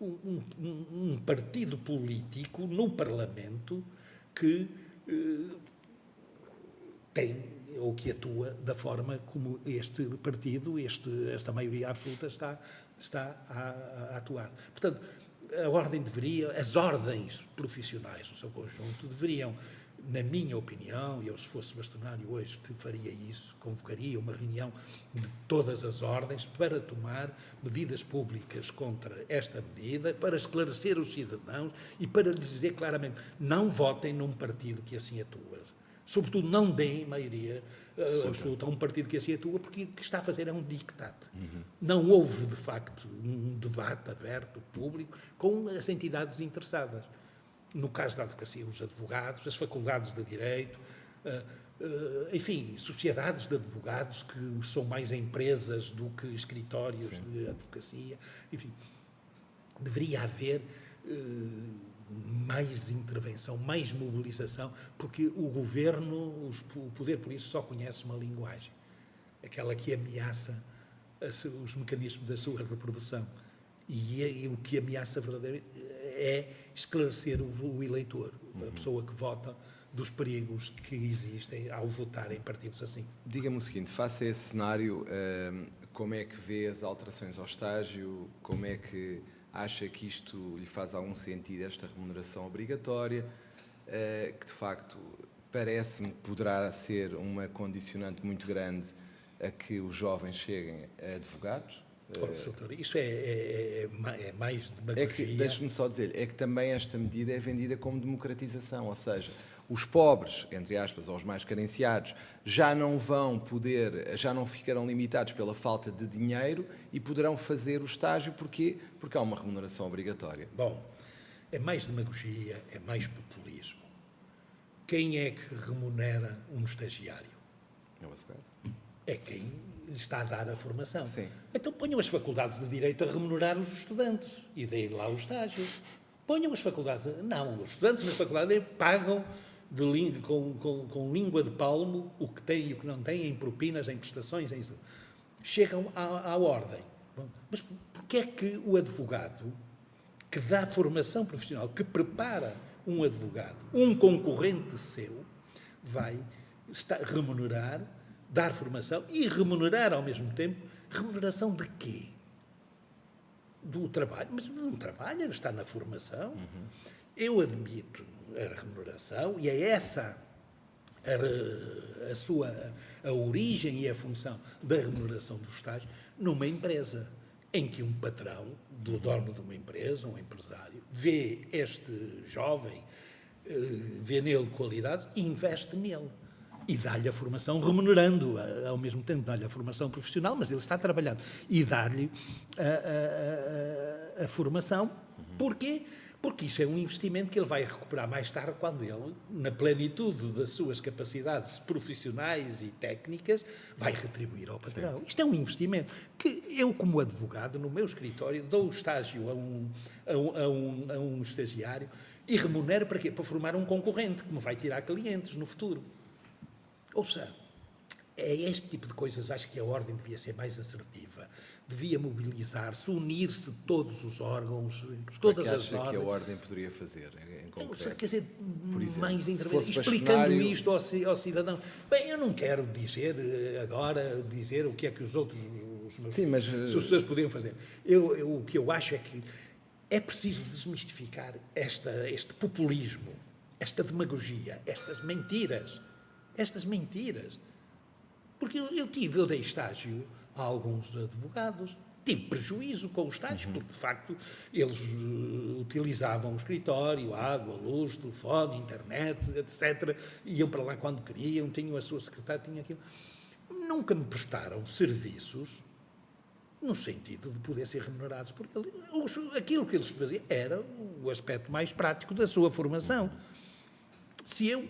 um partido político no Parlamento que tem ou que atua da forma como este partido, esta maioria absoluta está a atuar. Portanto, as ordens profissionais no seu conjunto deveriam, na minha opinião, e eu se fosse bastonário hoje faria isso, convocaria uma reunião de todas as ordens para tomar medidas públicas contra esta medida, para esclarecer os cidadãos e para lhes dizer claramente, não votem num partido que assim atua. Sobretudo, não deem maioria absoluta a um partido que assim atua, porque o que está a fazer é um dictate. Não houve, de facto, um debate aberto, público, com as entidades interessadas. No caso da advocacia, os advogados, as faculdades de direito, enfim, sociedades de advogados que são mais empresas do que escritórios de advocacia. Enfim, deveria haver mais intervenção, mais mobilização, porque o governo, o poder político só conhece uma linguagem, aquela que ameaça os mecanismos da sua reprodução. E o que ameaça verdadeiramente é esclarecer o eleitor, a pessoa que vota, dos perigos que existem ao votar em partidos assim. Diga-me o seguinte, face a esse cenário, como é que vê as alterações ao estágio, como é que acha que isto lhe faz algum sentido, esta remuneração obrigatória, que de facto parece-me que poderá ser uma condicionante muito grande a que os jovens cheguem a advogados? Doutor, isso é mais demagogia. Deixe-me só dizer, é que também esta medida é vendida como democratização, ou seja, os pobres, entre aspas, ou os mais carenciados, já não ficarão limitados pela falta de dinheiro e poderão fazer o estágio. Porquê? Porque há uma remuneração obrigatória. Bom, é mais demagogia, é mais populismo. Quem é que remunera um estagiário? É o advogado. É quem lhe está a dar a formação. Sim. Então ponham as faculdades de Direito a remunerar os estudantes e deem lá o estágio. Ponham as faculdades... Não, os estudantes na faculdade pagam com língua de palmo o que têm e o que não têm, em propinas, em prestações, chegam à ordem. Mas porquê é que o advogado que dá formação profissional, que prepara um advogado, um concorrente seu, vai remunerar, dar formação e remunerar ao mesmo tempo? Remuneração de quê? Do trabalho? Mas não trabalha, está na formação. Eu admito a remuneração, e é essa a origem e a função da remuneração do estágio numa empresa, em que um patrão, do dono de uma empresa, um empresário, vê este jovem, vê nele qualidades e investe nele. e dá-lhe a formação, remunerando ao mesmo tempo, dá-lhe a formação profissional, mas ele está trabalhando, e dar-lhe a formação. Porquê? Porque isso é um investimento que ele vai recuperar mais tarde, quando ele, na plenitude das suas capacidades profissionais e técnicas, vai retribuir ao patrão. Sim. Isto é um investimento que eu, como advogado, no meu escritório, dou o estágio a um estagiário e remunero para quê? Para formar um concorrente que me vai tirar clientes no futuro. Ou seja, é este tipo de coisas, acho que a Ordem devia ser mais assertiva, devia mobilizar-se, unir-se todos os órgãos, todas as ordens. O que a Ordem poderia fazer, em concreto? Quer dizer, por exemplo, mais intervenção, explicando isto aos cidadãos. Bem, eu não quero dizer o que é que os outros, os meus sucessores podiam fazer. O que eu acho é que é preciso desmistificar este populismo, esta demagogia, estas mentiras. Porque eu dei estágio a alguns advogados, tive prejuízo com os estágios, porque, de facto, eles utilizavam o escritório, água, luz, telefone, internet, etc. Iam para lá quando queriam, tinham a sua secretária, tinham aquilo. Nunca me prestaram serviços no sentido de poder ser remunerados por ele. Aquilo que eles faziam era o aspecto mais prático da sua formação. Se eu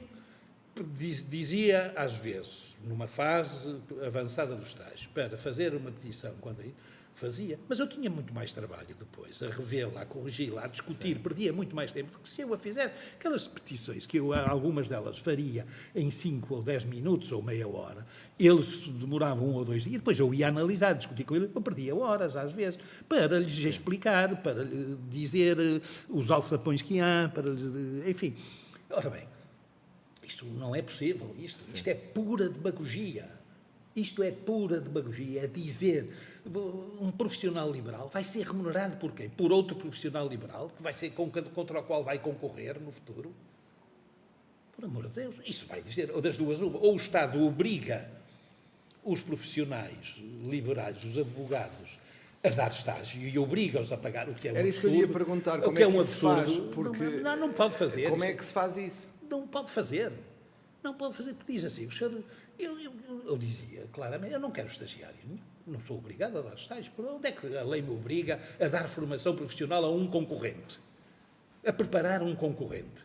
dizia, às vezes, numa fase avançada do estágio, para fazer uma petição, quando aí fazia, mas eu tinha muito mais trabalho depois, a revê-la, a corrigi-la, a discutir, sim, perdia muito mais tempo do que se eu a fizesse. Aquelas petições que eu, algumas delas, faria em 5 ou 10 minutos ou meia hora, eles demoravam 1 ou 2 dias, depois eu ia analisar, discutir com eles, eu perdia horas, às vezes, para lhes explicar, para lhes dizer os alçapões que há, para lhes, enfim. Ora bem, isto não é possível, isto é pura demagogia. Isto é pura demagogia, é dizer um profissional liberal vai ser remunerado por quem? Por outro profissional liberal, que vai ser contra o qual vai concorrer no futuro? Por amor de Deus, isso vai dizer, ou das duas uma, ou o Estado obriga os profissionais liberais, os advogados, a dar estágio e obriga-os a pagar, o que é um absurdo. Era isso que eu ia perguntar, como é que se faz? Porque não pode fazer. Como é que se faz isso? Não pode fazer, porque diz assim, o senhor, eu dizia claramente, eu não quero estagiário nenhum, não sou obrigado a dar estágio, por onde é que a lei me obriga a dar formação profissional a um concorrente, a preparar um concorrente?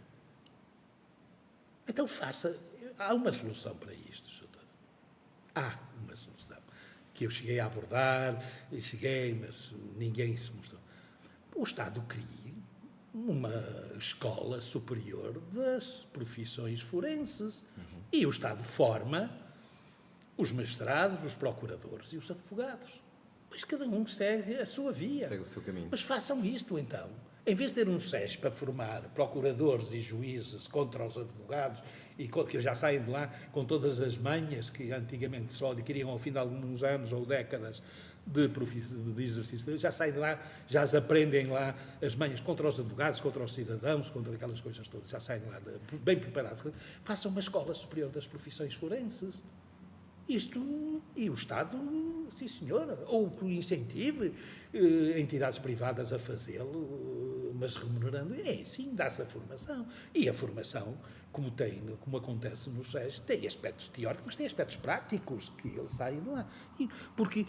Então faça, há uma solução para isto, doutor. Há uma solução, que eu cheguei a abordar, mas ninguém se mostrou. O Estado cria uma escola superior das profissões forenses. E o Estado forma os magistrados, os procuradores e os advogados. Pois cada um segue a sua via. Segue o seu caminho. Mas façam isto, então. Em vez de ter um SES para formar procuradores e juízes contra os advogados, e que já saem de lá com todas as manhas que antigamente só adquiriam ao fim de alguns anos ou décadas de exercício, já saem de lá, já as aprendem lá as manhas contra os advogados, contra os cidadãos, contra aquelas coisas todas, já saem de lá bem preparados. Façam uma escola superior das profissões forenses. Isto, e o Estado, sim senhora, ou que incentive entidades privadas a fazê-lo, mas remunerando, sim, dá-se a formação. E a formação, como acontece no SES, tem aspectos teóricos, mas tem aspectos práticos, que eles saem de lá. Porque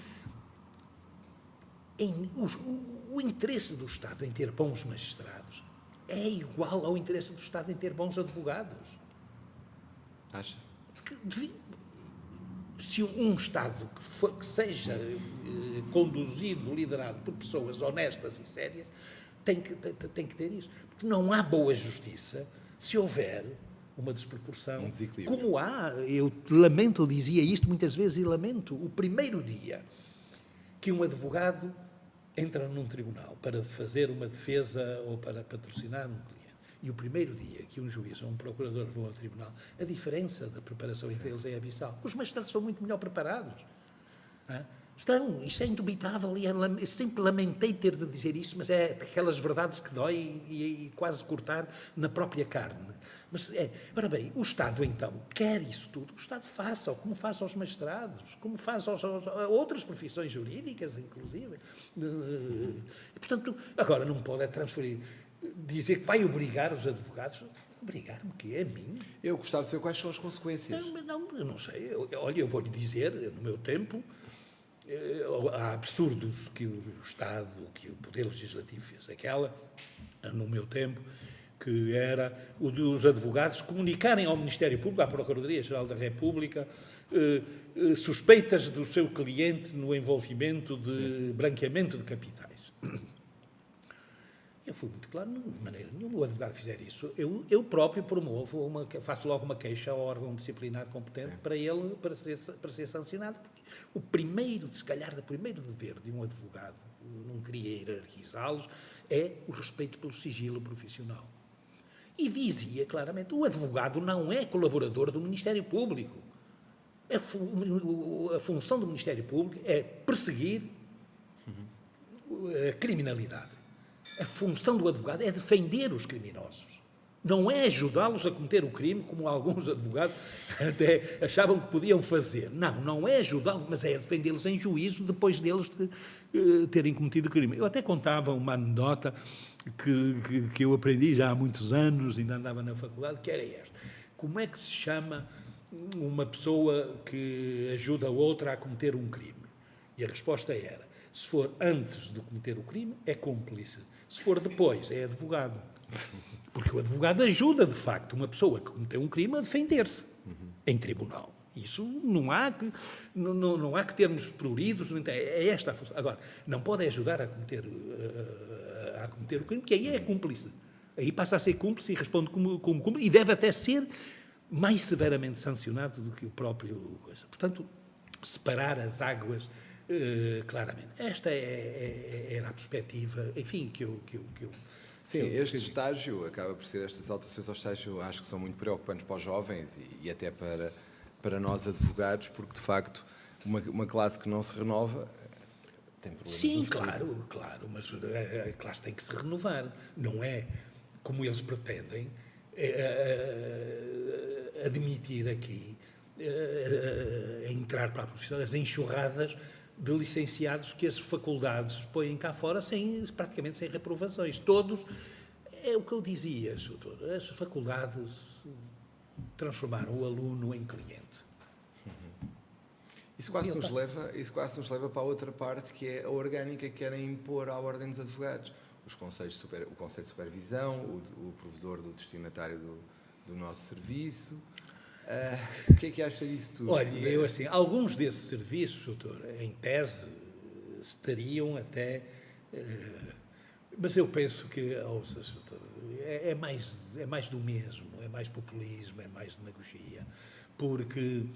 o interesse do Estado em ter bons magistrados é igual ao interesse do Estado em ter bons advogados. Acha? Se um Estado que seja conduzido, liderado por pessoas honestas e sérias, tem que ter isso. Porque não há boa justiça se houver uma desproporção. Um desequilíbrio. Como há, eu lamento, eu dizia isto muitas vezes e lamento, o primeiro dia que um advogado entra num tribunal para fazer uma defesa ou para patrocinar um cliente, e o primeiro dia que um juiz ou um procurador vão ao tribunal, a diferença da preparação entre eles é abissal. Os magistrados são muito melhor preparados. Isto é indubitável e sempre lamentei ter de dizer isso, mas é aquelas verdades que dói e quase cortar na própria carne. Mas ora bem, o Estado então quer isso tudo, o Estado faça, como faz aos magistrados, como faz a outras profissões jurídicas, inclusive. E, portanto, agora não pode transferir, dizer que vai obrigar os advogados. Obrigar-me que é a mim? Eu gostava de saber quais são as consequências. Não, eu não sei. Olha, eu vou-lhe dizer, no meu tempo, há absurdos que o Estado, que o Poder Legislativo fez. Aquela, no meu tempo, que era o dos advogados comunicarem ao Ministério Público, à Procuradoria-Geral da República, suspeitas do seu cliente no envolvimento de branqueamento de capitais. Eu fui muito claro, de maneira nenhuma o advogado fizer isso. Eu próprio promovo, faço logo uma queixa ao órgão disciplinar competente para ser sancionado. Porque o primeiro dever de um advogado, não queria hierarquizá-los, é o respeito pelo sigilo profissional. E dizia claramente, o advogado não é colaborador do Ministério Público. A função do Ministério Público é perseguir a criminalidade. A função do advogado é defender os criminosos. Não é ajudá-los a cometer o crime, como alguns advogados até achavam que podiam fazer. Não é ajudá-los, mas é defendê-los em juízo depois deles terem cometido o crime. Eu até contava uma anedota que eu aprendi já há muitos anos, ainda andava na faculdade, que era esta. Como é que se chama uma pessoa que ajuda a outra a cometer um crime? E a resposta era, se for antes de cometer o crime, é cúmplice. Se for depois, é advogado. Porque o advogado ajuda, de facto, uma pessoa que cometeu um crime a defender-se em tribunal. Isso não há que termos pruridos, é esta a função. Agora, não pode ajudar a cometer o crime, porque aí é cúmplice. Aí passa a ser cúmplice e responde como cúmplice, e deve até ser mais severamente sancionado do que o próprio coisa. Portanto, separar as águas claramente. Esta era a perspectiva, enfim, que eu Sim, este estágio acaba por ser, estas alterações ao estágio, acho que são muito preocupantes para os jovens e até para nós advogados, porque de facto uma classe que não se renova tem problemas. Sim, claro, mas a classe tem que se renovar. Não é como eles pretendem admitir aqui, entrar para a profissão, as enxurradas de licenciados que as faculdades põem cá fora praticamente sem reprovações. Todos, é o que eu dizia, doutor, as faculdades transformaram o aluno em cliente. Isso quase nos leva para a outra parte, que é a orgânica que querem impor à Ordem dos Advogados. O Conselho de Supervisão, o provedor do destinatário do nosso serviço. O que é que acha disso tudo? Olha, alguns desses serviços, doutor, em tese, estariam até... mas eu penso que, doutor, é mais do mesmo, é mais populismo, é mais demagogia, porque,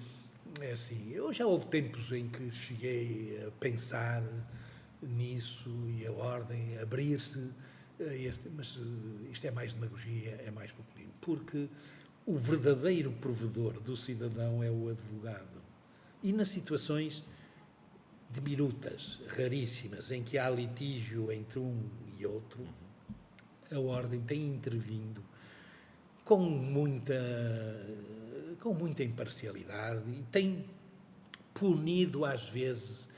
eu já houve tempos em que cheguei a pensar nisso e a Ordem abrir-se, mas isto é mais demagogia, é mais populismo, porque o verdadeiro provedor do cidadão é o advogado. E nas situações diminutas, raríssimas, em que há litígio entre um e outro, a Ordem tem intervindo com muita imparcialidade e tem punido, às vezes,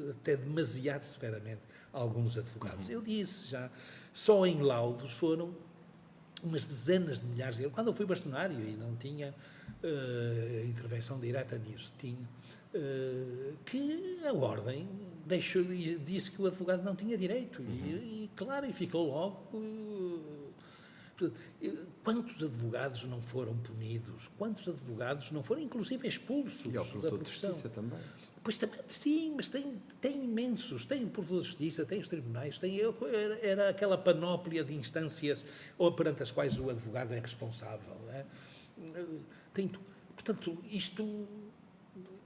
até demasiado severamente, alguns advogados. Eu disse já, só em laudos foram umas dezenas de milhares de euros. Quando eu fui bastonário e não tinha intervenção direta nisso, que a Ordem disse que o advogado não tinha direito. E ficou logo... Quantos advogados não foram punidos? Quantos advogados não foram, inclusive, expulsos da profissão? E ao provedor de justiça também. Pois também, sim, mas tem imensos. Tem o provedor de justiça, tem os tribunais, era aquela panóplia de instâncias perante as quais o advogado é responsável. Portanto, isto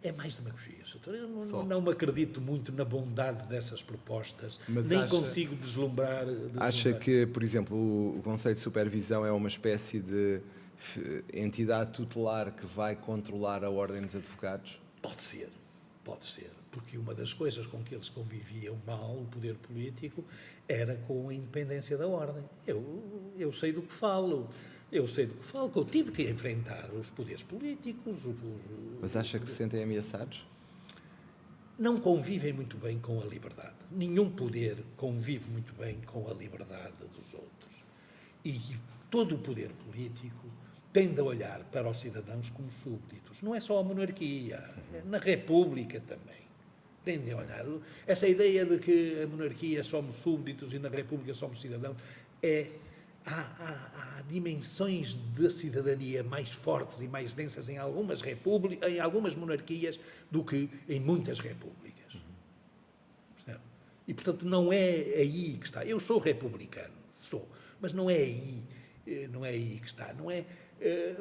é mais demagogia. Eu não me acredito muito na bondade dessas propostas, mas nem consigo deslumbrar. Acha que, por exemplo, o Conselho de Supervisão é uma espécie de entidade tutelar que vai controlar a Ordem dos Advogados? Pode ser, porque uma das coisas com que eles conviviam mal, o poder político, era com a independência da Ordem. Eu sei do que falo. Que eu tive que enfrentar os poderes políticos. Mas acha que se sentem ameaçados? Não convivem muito bem com a liberdade. Nenhum poder convive muito bem com a liberdade dos outros. E todo o poder político tende a olhar para os cidadãos como súbditos. Não é só a monarquia, na República também. Tende a olhar. Essa ideia de que a monarquia somos súbditos e na República somos cidadãos, há dimensões de cidadania mais fortes e mais densas em algumas monarquias do que em muitas repúblicas. E, portanto, não é aí que está. Eu sou republicano, mas não é aí que está. Não é,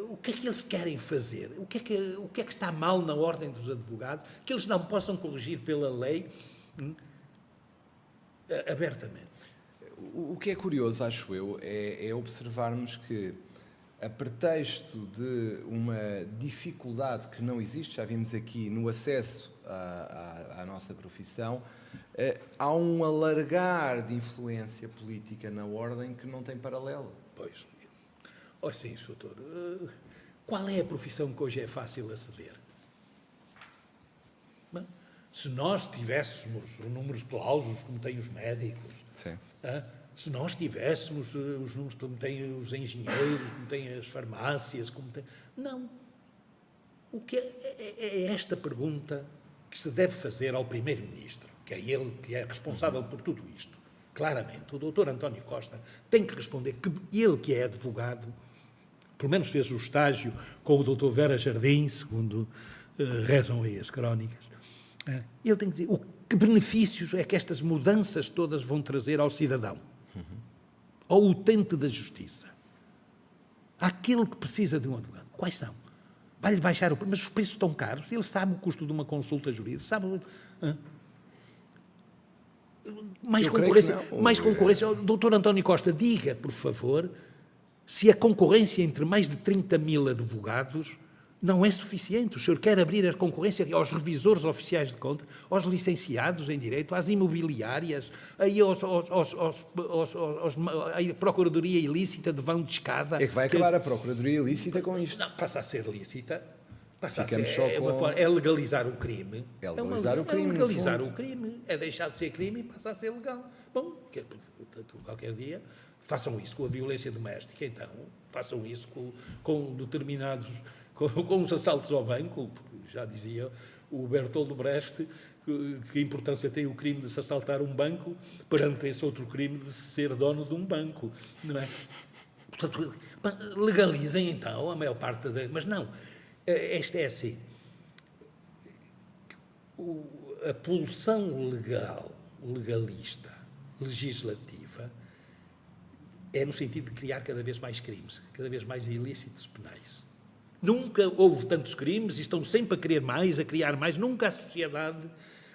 o que é que eles querem fazer? O que é que está mal na ordem dos advogados que eles não possam corrigir pela lei abertamente? O que é curioso, acho eu, é observarmos que, a pretexto de uma dificuldade que não existe, já vimos aqui no acesso à nossa profissão, há um alargar de influência política na ordem que não tem paralelo. Pois. Ora sim, Sr. Doutor, qual é a profissão que hoje é fácil aceder? Bom, se nós tivéssemos o número de clausos como têm os médicos, sim, se nós tivéssemos os números como têm os engenheiros, como têm as farmácias, como tem... Não. O que é esta pergunta que se deve fazer ao Primeiro-Ministro, que é ele que é responsável por tudo isto. Claramente, o Dr. António Costa tem que responder que ele, que é advogado, pelo menos fez o estágio com o Dr. Vera Jardim, segundo rezam aí as crónicas, ele tem que dizer que benefícios é que estas mudanças todas vão trazer ao cidadão, ao utente da justiça, àquele que precisa de um advogado. Quais são? Vai-lhe baixar o preço, mas os preços estão caros, ele sabe o custo de uma consulta jurídica, sabe... Mais concorrência. O Dr. António Costa, diga, por favor, se a concorrência entre mais de 30 mil advogados não é suficiente. O senhor quer abrir a concorrência aos revisores oficiais de conta, aos licenciados em Direito, às imobiliárias, aí à Procuradoria Ilícita de vão de escada. É que vai acabar a Procuradoria Ilícita com isto. Não, passa a ser lícita. É legalizar o crime. É legalizar o crime. É legalizar o crime. É deixar de ser crime e passar a ser legal. Bom, qualquer dia façam isso com a violência doméstica, então façam isso com determinados, com os assaltos ao banco, porque já dizia o Bertolt Brecht que importância tem o crime de se assaltar um banco perante esse outro crime de se ser dono de um banco, não é? Portanto, legalizem então a maior parte mas não. Esta é assim, a pulsão legalista, legislativa, é no sentido de criar cada vez mais crimes, cada vez mais ilícitos penais. Nunca houve tantos crimes e estão sempre a querer mais, a criar mais. Nunca a sociedade,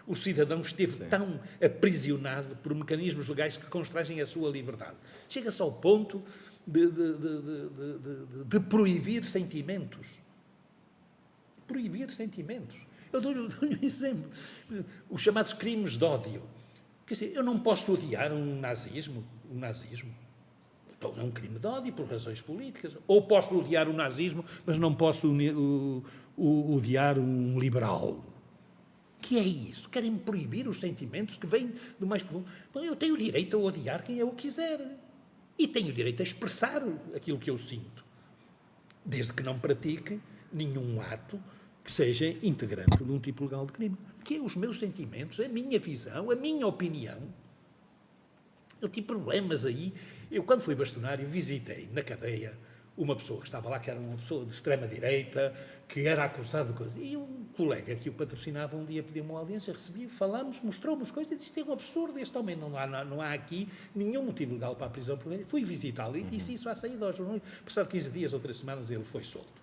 o cidadão esteve tão aprisionado por mecanismos legais que constrangem a sua liberdade. Chega-se ao ponto de proibir sentimentos. Proibir sentimentos. Eu dou-lhe um exemplo. Os chamados crimes de ódio. Quer dizer, eu não posso odiar um nazismo. Então, é um crime de ódio por razões políticas. Ou posso odiar o nazismo, mas não posso odiar um liberal. Que é isso? Querem proibir os sentimentos que vêm do mais profundo. Bom, eu tenho o direito a odiar quem eu quiser. E tenho o direito a expressar aquilo que eu sinto. Desde que não pratique nenhum ato que seja integrante de um tipo legal de crime. Que é os meus sentimentos, a minha visão, a minha opinião. Eu tive problemas aí. Eu, quando fui bastonário, visitei na cadeia uma pessoa que estava lá, que era uma pessoa de extrema-direita, que era acusado de coisas. E um colega que o patrocinava um dia pediu uma audiência, recebi, falámos, mostrou-me as coisas e disse, isto é um absurdo, este homem não há aqui nenhum motivo legal para a prisão. Fui visitá-lo e disse isso à saída aos jornais. Passado 15 dias ou 3 semanas ele foi solto.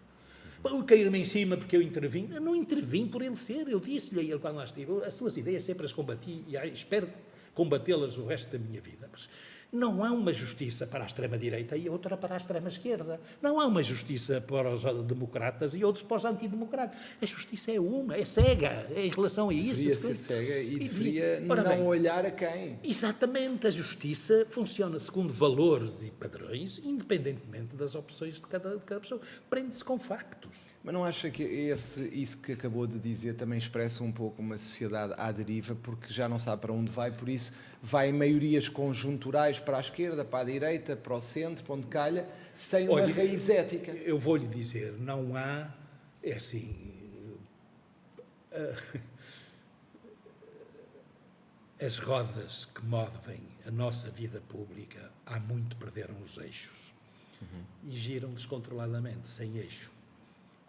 Caíram-me em cima porque eu intervim. Eu não intervim por ele ser. Eu disse-lhe a ele quando lá estive, as suas ideias sempre as combati e espero combatê-las o resto da minha vida. Mas não há uma justiça para a extrema-direita e outra para a extrema-esquerda. Não há uma justiça para os democratas e outra para os antidemocratas. A justiça é uma, é cega em relação a isso. Deveria ser cega e deveria não olhar a quem. Exatamente. A justiça funciona segundo valores e padrões, independentemente das opções de cada pessoa. Prende-se com factos. Mas não acha que isso que acabou de dizer também expressa um pouco uma sociedade à deriva, porque já não sabe para onde vai, por isso vai em maiorias conjunturais para a esquerda, para a direita, para o centro, para onde calha, sem uma raiz ética? Eu vou-lhe dizer, não há, é assim, as rodas que movem a nossa vida pública há muito perderam os eixos e giram descontroladamente, sem eixo.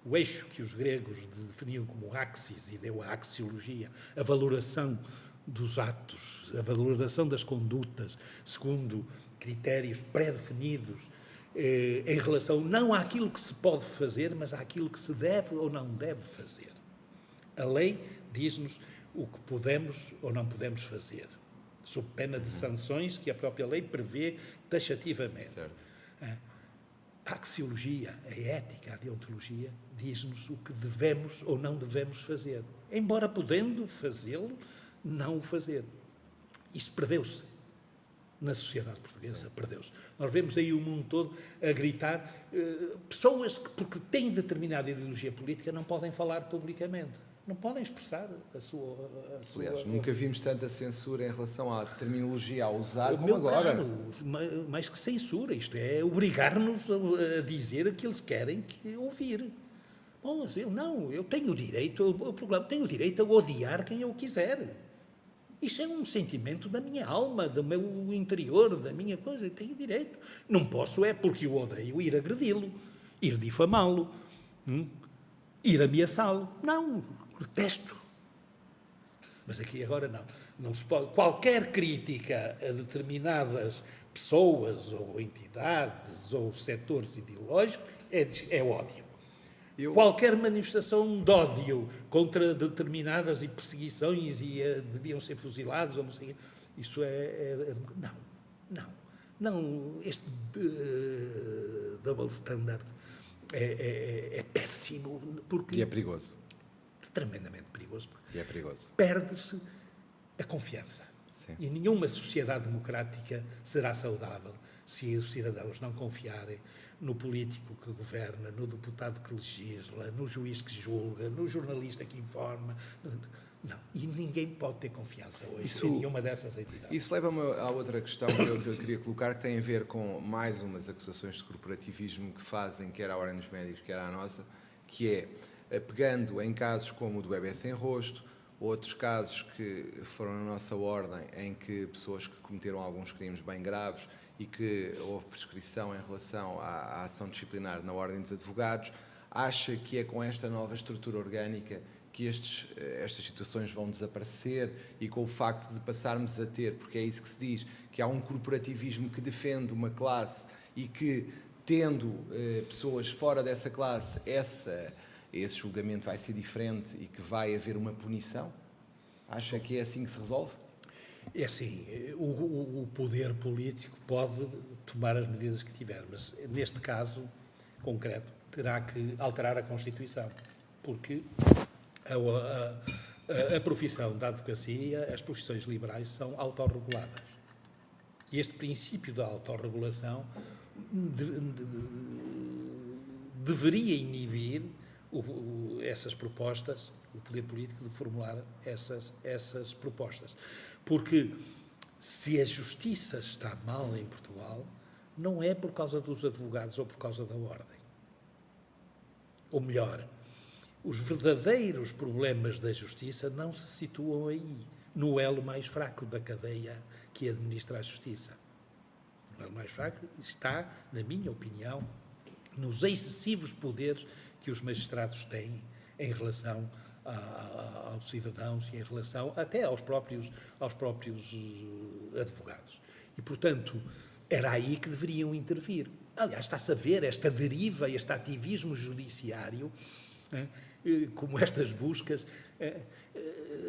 O eixo que os gregos definiam como axis, e deu a axiologia, a valoração dos atos, a valoração das condutas, segundo critérios pré-definidos, em relação não àquilo que se pode fazer, mas àquilo que se deve ou não deve fazer. A lei diz-nos o que podemos ou não podemos fazer, sob pena de sanções que a própria lei prevê taxativamente. Certo. A axiologia, a ética, a deontologia, diz-nos o que devemos ou não devemos fazer. Embora podendo fazê-lo, não o fazer. Isso perdeu-se na sociedade portuguesa, perdeu-se. Nós vemos aí o mundo todo a gritar, pessoas que, porque têm determinada ideologia política, não podem falar publicamente. Não podem expressar a sua... Aliás, nunca vimos tanta censura em relação à terminologia a usar como Meu agora. caro, mais que censura, isto é obrigar-nos a dizer aquilo que eles querem ouvir. Bom, mas eu tenho o direito, o problema, tenho o direito a odiar quem eu quiser. Isso é um sentimento da minha alma, do meu interior, da minha coisa, eu tenho direito. Não posso, porque eu odeio, ir agredi-lo, ir difamá-lo, ir ameaçá-lo. Não, detesto. Mas aqui agora não. Não se pode. Qualquer crítica a determinadas pessoas ou entidades ou setores ideológicos é ódio. Qualquer manifestação de ódio contra determinadas perseguições e deviam ser fuzilados ou não sei, isso não. Este double standard é péssimo porque E é perigoso. tremendamente perigoso. E é perigoso. Perde-se a confiança. Sim. E nenhuma sociedade democrática será saudável se os cidadãos não confiarem no político que governa, no deputado que legisla, no juiz que julga, no jornalista que informa. Não. E ninguém pode ter confiança hoje em nenhuma dessas entidades. Isso leva-me à outra questão que eu queria colocar, que tem a ver com mais umas acusações de corporativismo que fazem, quer a Ordem dos Médicos, quer a nossa, que é, pegando em casos como o do bebé sem rosto, outros casos que foram na nossa ordem, em que pessoas que cometeram alguns crimes bem graves e que houve prescrição em relação à ação disciplinar na Ordem dos Advogados, acha que é com esta nova estrutura orgânica que estas situações vão desaparecer e com o facto de passarmos a ter, porque é isso que se diz, que há um corporativismo que defende uma classe e que, tendo pessoas fora dessa classe, esse julgamento vai ser diferente e que vai haver uma punição? Acha que é assim que se resolve? É assim, o poder político pode tomar as medidas que tiver, mas neste caso concreto terá que alterar a Constituição, porque a profissão da advocacia, as profissões liberais são autorreguladas. E este princípio da autorregulação deveria inibir essas propostas, o poder político de formular essas propostas. Porque se a justiça está mal em Portugal, não é por causa dos advogados ou por causa da ordem. Ou melhor, os verdadeiros problemas da justiça não se situam aí, no elo mais fraco da cadeia que administra a justiça. O elo mais fraco está, na minha opinião, nos excessivos poderes que os magistrados têm em relação aos cidadãos e em relação até aos próprios advogados. E, portanto, era aí que deveriam intervir. Aliás, está-se a ver esta deriva, este ativismo judiciário, como estas buscas,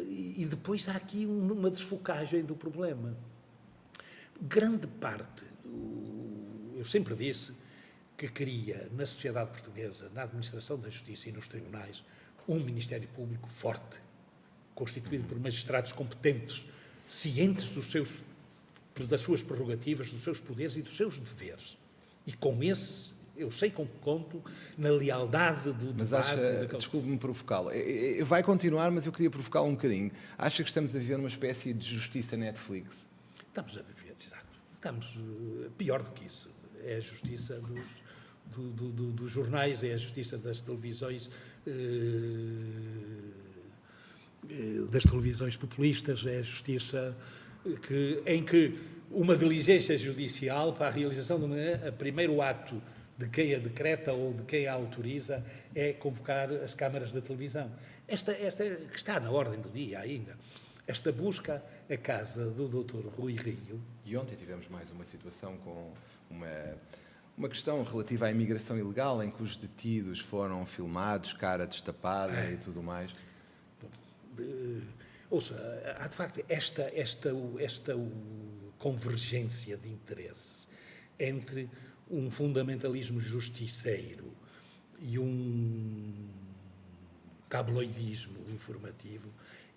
e depois há aqui uma desfocagem do problema. Grande parte, eu sempre disse que queria, na sociedade portuguesa, na administração da justiça e nos tribunais, um Ministério Público forte, constituído por magistrados competentes, cientes das suas prerrogativas, dos seus poderes e dos seus deveres. E com esse Eu sei com que conto na lealdade do Mas debate. desculpe-me provocá-lo, vai continuar, mas eu queria provocá-lo um bocadinho. Acha que estamos a viver uma espécie de justiça Netflix? Estamos a viver, exato. Estamos pior do que isso. É a justiça dos jornais, é a justiça das televisões populistas, é a justiça em que uma diligência judicial para a realização de primeiro ato de quem a decreta ou de quem a autoriza é convocar as câmaras da televisão. Esta que está na ordem do dia ainda. Esta busca à casa do Dr. Rui Rio. E ontem tivemos mais uma situação com uma questão relativa à imigração ilegal, em que os detidos foram filmados, cara destapada e tudo mais. Ouça, há de facto esta convergência de interesses entre um fundamentalismo justiceiro e um tabloidismo informativo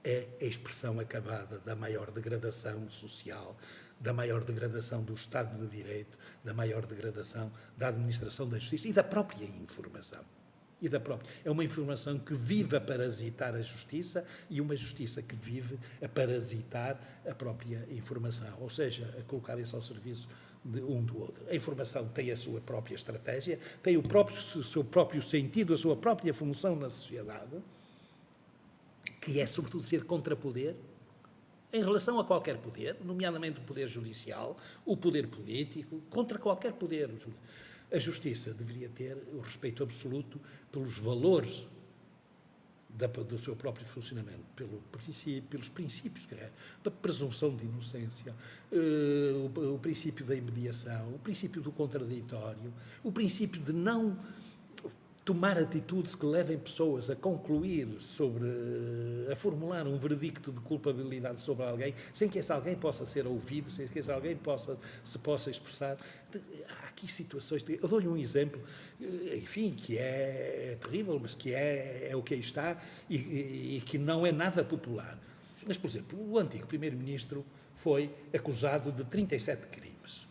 é a expressão acabada da maior degradação social, da maior degradação do Estado de Direito, da maior degradação da administração da justiça e da própria informação. É uma informação que vive a parasitar a justiça e uma justiça que vive a parasitar a própria informação, ou seja, a colocar-se ao serviço de um do outro. A informação tem a sua própria estratégia, tem o seu próprio sentido, a sua própria função na sociedade, que é, sobretudo, ser contrapoder em relação a qualquer poder, nomeadamente o poder judicial, o poder político, contra qualquer poder. A justiça deveria ter o respeito absoluto pelos valores do seu próprio funcionamento, pelos princípios, da presunção de inocência, o princípio da imediação, o princípio do contraditório, o princípio de não tomar atitudes que levem pessoas a concluir a formular um veredicto de culpabilidade sobre alguém, sem que esse alguém possa ser ouvido, sem que esse alguém se possa expressar. Há aqui situações... Eu dou-lhe um exemplo, enfim, que é terrível, mas que é o que aí está e que não é nada popular. Mas, por exemplo, o antigo primeiro-ministro foi acusado de 37 crimes.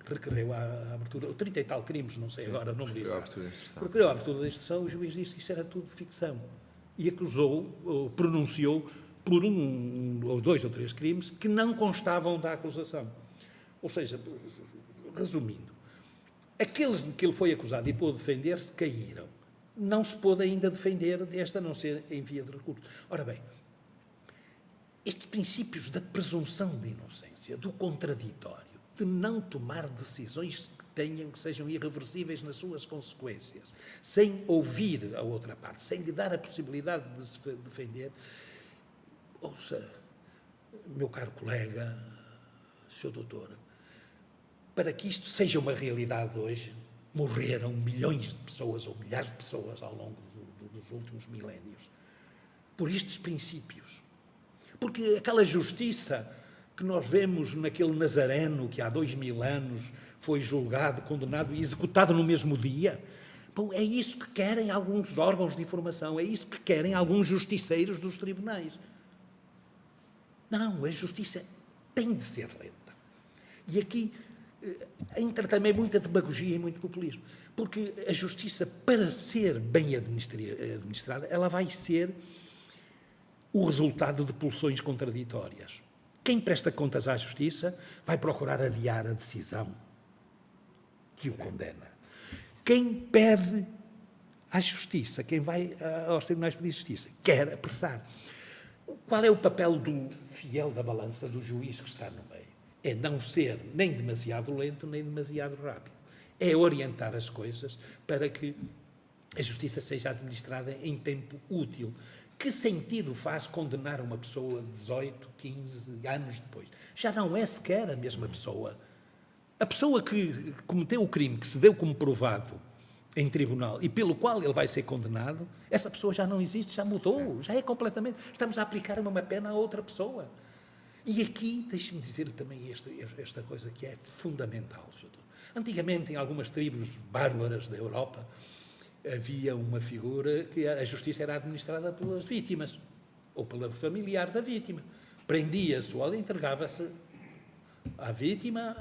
Requereu a abertura, 30 e tal crimes, não sei agora o nome disso. Requereu a abertura da instrução, o juiz disse que isso era tudo ficção. E acusou, pronunciou por um ou dois ou três crimes que não constavam da acusação. Ou seja, resumindo, aqueles de que ele foi acusado e pôde defender-se caíram. Não se pôde ainda defender desta, a não ser em via de recurso. Ora bem, estes princípios da presunção de inocência, do contraditório, de não tomar decisões que sejam irreversíveis nas suas consequências, sem ouvir a outra parte, sem lhe dar a possibilidade de se defender. Ouça, meu caro colega, Sr. Doutor, para que isto seja uma realidade hoje, morreram milhões de pessoas ou milhares de pessoas ao longo dos últimos milénios, por estes princípios. Porque aquela justiça que nós vemos naquele Nazareno que há 2000 anos foi julgado, condenado e executado no mesmo dia. Bom, é isso que querem alguns órgãos de informação, é isso que querem alguns justiceiros dos tribunais. Não, a justiça tem de ser lenta. E aqui entra também muita demagogia e muito populismo, porque a justiça, para ser bem administrada, ela vai ser o resultado de pulsões contraditórias. Quem presta contas à justiça vai procurar adiar a decisão que o condena. Quem pede à justiça, quem vai aos tribunais pedir justiça, quer apressar. Qual é o papel do fiel da balança, do juiz que está no meio? É não ser nem demasiado lento, nem demasiado rápido. É orientar as coisas para que a justiça seja administrada em tempo útil. Que sentido faz condenar uma pessoa 18, 15 anos depois? Já não é sequer a mesma pessoa. A pessoa que cometeu o crime, que se deu como provado em tribunal e pelo qual ele vai ser condenado, essa pessoa já não existe, já mudou, já é completamente... Estamos a aplicar uma pena a outra pessoa. E aqui, deixe-me dizer também esta coisa que é fundamental. Antigamente, em algumas tribos bárbaras da Europa, havia uma figura que a justiça era administrada pelas vítimas, ou pela familiar da vítima. Prendia-se ou entregava-se à vítima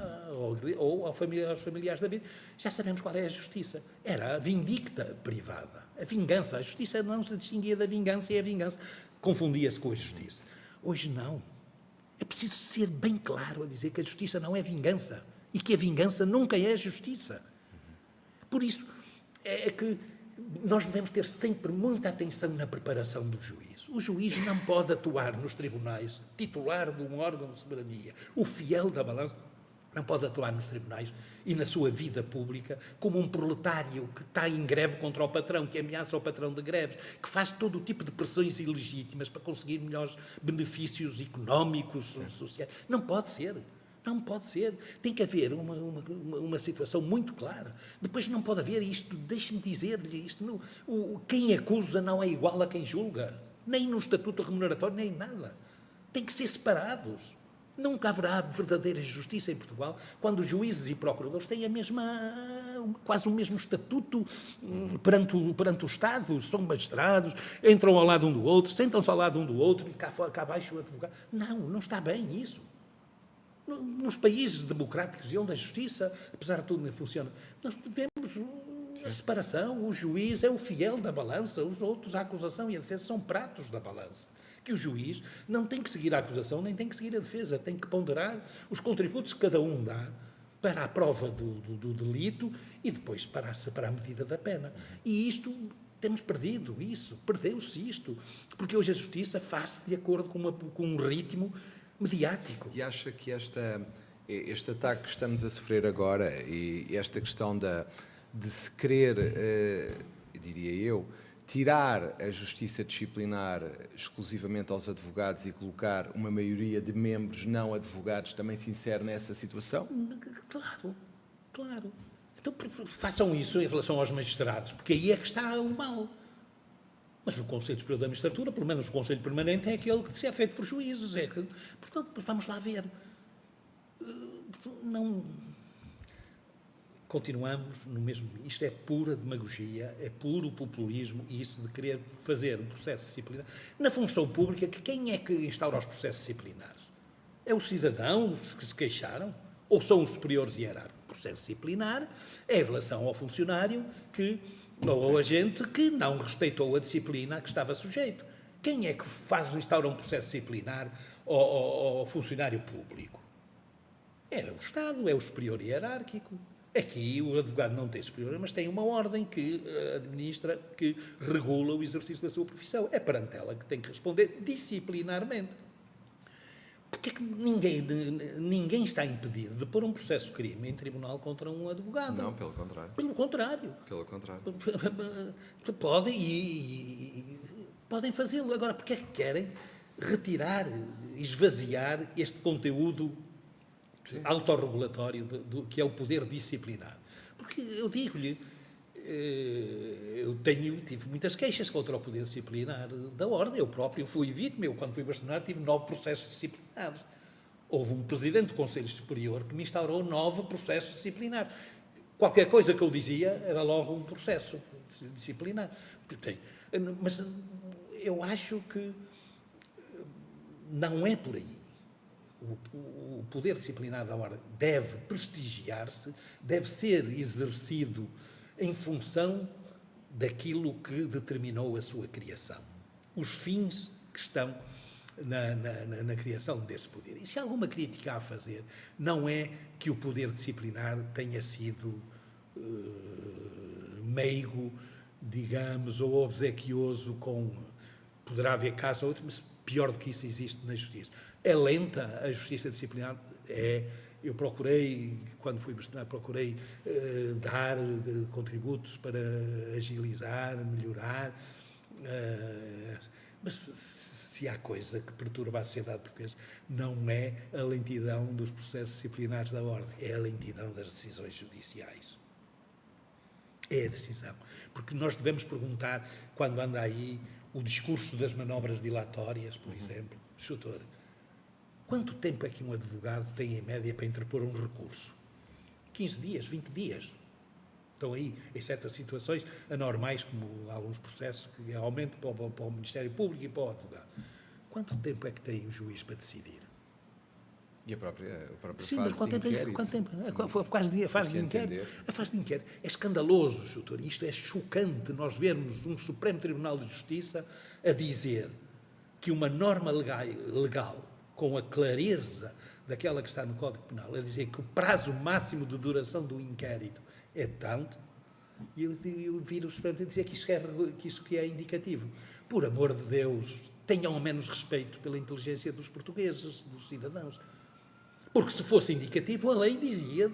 ou aos familiares da vítima. Já sabemos qual é a justiça. Era a vindicta privada. A vingança. A justiça não se distinguia da vingança e a vingança confundia-se com a justiça. Hoje não. É preciso ser bem claro a dizer que a justiça não é vingança e que a vingança nunca é justiça. Por isso é que nós devemos ter sempre muita atenção na preparação do juiz. O juiz não pode atuar nos tribunais, titular de um órgão de soberania, o fiel da balança, não pode atuar nos tribunais e na sua vida pública como um proletário que está em greve contra o patrão, que ameaça o patrão de greve, que faz todo o tipo de pressões ilegítimas para conseguir melhores benefícios económicos, sociais. Não pode ser. Não pode ser. Tem que haver uma situação muito clara. Depois não pode haver isto, deixe-me dizer-lhe isto, quem acusa não é igual a quem julga, nem no estatuto remuneratório, nem em nada. Tem que ser separados. Nunca haverá verdadeira justiça em Portugal quando os juízes e procuradores têm quase o mesmo estatuto perante o Estado, são magistrados, entram ao lado um do outro, sentam-se ao lado um do outro e cá abaixo o advogado. Não está bem isso. Nos países democráticos e onde a justiça, apesar de tudo, não funciona, nós devemos a separação, o juiz é o fiel da balança, os outros, a acusação e a defesa, são pratos da balança. Que o juiz não tem que seguir a acusação, nem tem que seguir a defesa, tem que ponderar os contributos que cada um dá para a prova do delito e depois para a medida da pena. E isto, temos perdido isso, perdeu-se isto, porque hoje a justiça faz-se de acordo com um ritmo mediático. E acha que este ataque que estamos a sofrer agora e esta questão de se querer, diria eu, tirar a justiça disciplinar exclusivamente aos advogados e colocar uma maioria de membros não advogados também se insere nessa situação? Claro. Então façam isso em relação aos magistrados, porque aí é que está o mal. Mas o Conselho Superior da Magistratura, pelo menos o Conselho Permanente, é aquele que se é feito por juízes. Portanto, vamos lá ver. Continuamos no mesmo. Isto é pura demagogia, é puro populismo, e isso de querer fazer um processo disciplinar. Na função pública, quem é que instaura os processos disciplinares? É os cidadãos que se queixaram? Ou são os superiores hierárquicos? O processo disciplinar é em relação ao funcionário ou ao agente que não respeitou a disciplina a que estava sujeito. Quem é que instaura um processo disciplinar ao funcionário público? É o Estado, é o superior hierárquico. Aqui o advogado não tem superior, mas tem uma ordem que administra, que regula o exercício da sua profissão. É perante ela que tem que responder disciplinarmente. Porque é que ninguém está impedido de pôr um processo de crime em tribunal contra um advogado? Não, pelo contrário. Pelo contrário. Pelo contrário. Podem fazê-lo. Agora, porque é que querem retirar, esvaziar este conteúdo autorregulatório que é o poder disciplinar? Porque eu digo-lhe, eu tive muitas queixas contra o poder disciplinar da Ordem. Eu próprio fui vítima. Eu, quando fui bastonário, tive 9 processos disciplinares. Houve um presidente do Conselho Superior que me instaurou 9 processos disciplinares. Qualquer coisa que eu dizia era logo um processo disciplinar. Mas eu acho que não é por aí. O poder disciplinar da Ordem deve prestigiar-se, deve ser exercido em função daquilo que determinou a sua criação. Os fins que estão na criação desse poder. E se há alguma crítica a fazer, não é que o poder disciplinar tenha sido meigo, digamos, ou obsequioso com... Poderá haver casos ou outros, mas pior do que isso existe na justiça. É lenta a justiça disciplinar? Eu procurei, quando fui bastonário, dar contributos para agilizar, melhorar, mas se há coisa que perturba a sociedade portuguesa, não é a lentidão dos processos disciplinares da Ordem, é a lentidão das decisões judiciais. É a decisão. Porque nós devemos perguntar, quando anda aí o discurso das manobras dilatórias, por exemplo, doutor, quanto tempo é que um advogado tem, em média, para interpor um recurso? 15 dias, 20 dias. Estão aí, em certas situações anormais, como alguns processos que aumentam para o Ministério Público e para o advogado. Quanto tempo é que tem o juiz para decidir? E a própria Sim, fase mas quanto de tempo? inquérito. Quanto tempo? A fase de inquérito. A fase de inquérito é escandaloso, doutor. Isto é chocante, nós vermos um Supremo Tribunal de Justiça a dizer que uma norma legal com a clareza daquela que está no Código Penal, a dizer que o prazo máximo de duração do inquérito é tanto, e eu vir o Supremo a dizer que isso é indicativo. Por amor de Deus, tenham ao menos respeito pela inteligência dos portugueses, dos cidadãos. Porque se fosse indicativo, a lei dizia,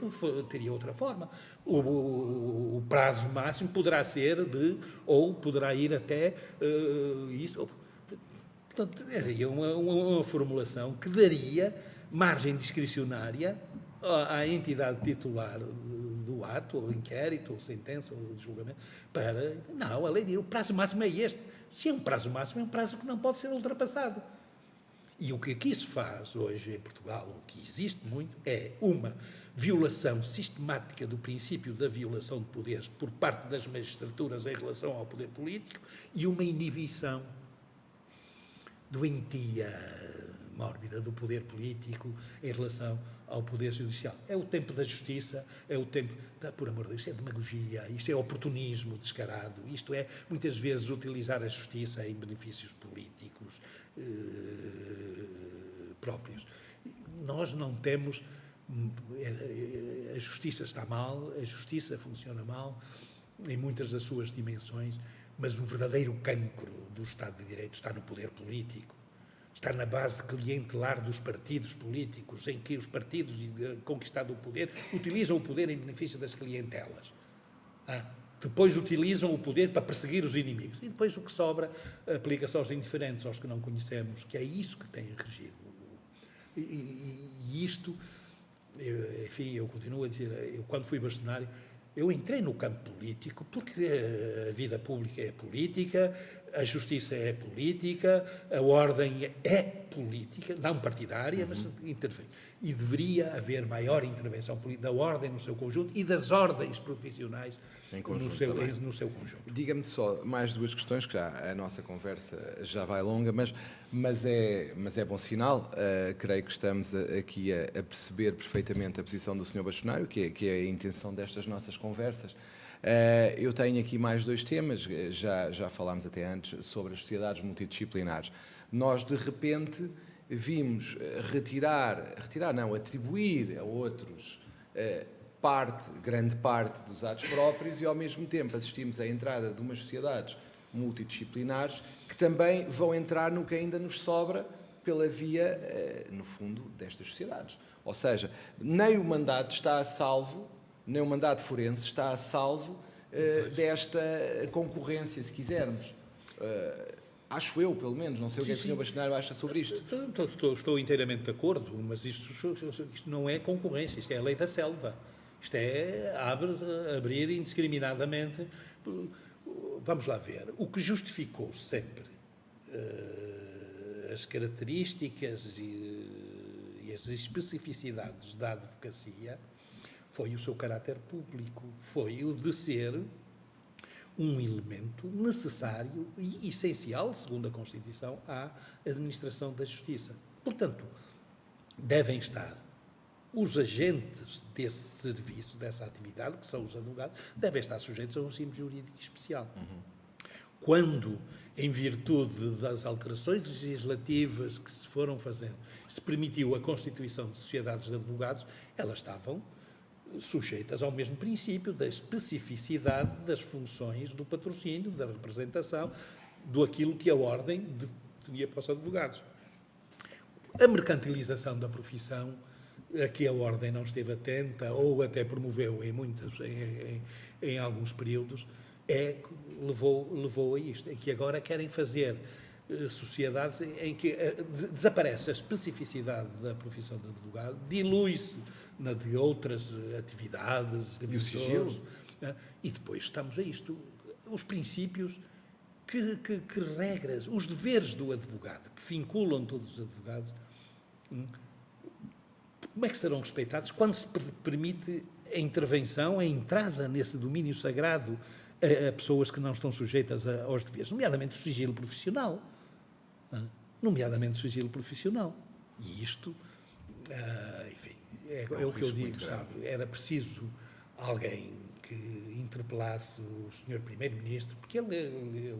teria outra forma. O prazo máximo poderá ser ou poderá ir até isso. Portanto, seria uma formulação que daria margem discricionária à entidade titular do ato, ou inquérito, ou sentença, ou julgamento, para... Não, a lei diz, o prazo máximo é este. Se é um prazo máximo, é um prazo que não pode ser ultrapassado. E o que aqui se faz hoje em Portugal, o que existe muito, é uma violação sistemática do princípio da violação de poderes por parte das magistraturas em relação ao poder político e uma inibição doentia, mórbida do poder político em relação ao poder judicial. É o tempo da justiça, é o tempo... Por amor de Deus, isto é demagogia, isto é oportunismo descarado, isto é, muitas vezes, utilizar a justiça em benefícios políticos próprios. Nós não temos... A justiça está mal, a justiça funciona mal em muitas das suas dimensões, mas o verdadeiro cancro do Estado de Direito está no poder político. Está na base clientelar dos partidos políticos, em que os partidos, conquistado o poder, utilizam o poder em benefício das clientelas. Depois utilizam o poder para perseguir os inimigos. E depois o que sobra aplica-se aos indiferentes, aos que não conhecemos, que é isso que tem regido. E isto, enfim, eu continuo a dizer, eu quando fui bastonário, eu entrei no campo político porque a vida pública é política, a justiça é política, a ordem é política, não partidária, mas intervém. E deveria haver maior intervenção política da ordem no seu conjunto e das ordens profissionais no seu conjunto. Diga-me só mais duas questões, que já a nossa conversa já vai longa, mas é bom sinal. Creio que estamos aqui a perceber perfeitamente a posição do Sr. Bastonário, que é a intenção destas nossas conversas. Eu tenho aqui mais dois temas, já falámos até antes, sobre as sociedades multidisciplinares. Nós, de repente, vimos atribuir a outros grande parte dos atos próprios e, ao mesmo tempo, assistimos à entrada de umas sociedades multidisciplinares que também vão entrar no que ainda nos sobra pela via, no fundo, destas sociedades. Ou seja, nem o mandato está a salvo, nem o mandato forense está a salvo desta concorrência, se quisermos. Acho eu, pelo menos, não sei o que é que o Sr. Bastonário acha sobre isto. Estou inteiramente de acordo, mas isto não é concorrência, isto é a lei da selva. Isto é abrir indiscriminadamente. Vamos lá ver. O que justificou sempre as características e as especificidades da advocacia foi o seu caráter público, foi o de ser um elemento necessário e essencial, segundo a Constituição, à administração da justiça. Portanto, devem estar os agentes desse serviço, dessa atividade, que são os advogados, devem estar sujeitos a um regime jurídico especial. Quando, em virtude das alterações legislativas que se foram fazendo, se permitiu a constituição de sociedades de advogados, elas estavam sujeitas ao mesmo princípio da especificidade das funções do patrocínio, da representação, do aquilo que a ordem definia para os advogados. A mercantilização da profissão, a que a ordem não esteve atenta ou até promoveu em alguns períodos, levou a isto, em que agora querem fazer sociedades em que desaparece a especificidade da profissão de advogado, dilui-se na de outras atividades, e o sigilo, e depois estamos a isto. Os princípios, que regras, os deveres do advogado, que vinculam todos os advogados, como é que serão respeitados quando se permite a intervenção, a entrada nesse domínio sagrado a pessoas que não estão sujeitas aos deveres, nomeadamente o sigilo profissional. E isto Enfim, é o que eu digo, sabe? Era preciso alguém que interpelasse o Sr. Primeiro-Ministro, porque ele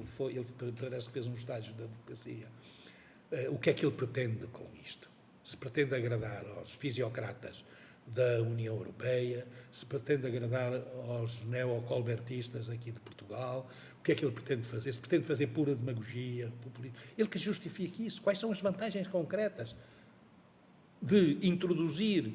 parece que fez um estágio de advocacia. O que é que ele pretende com isto? Se pretende agradar aos fisiocratas da União Europeia, se pretende agradar aos neocolbertistas aqui de Portugal, o que é que ele pretende fazer? Se pretende fazer pura demagogia, populismo, ele que justifique isso. Quais são as vantagens concretas de introduzir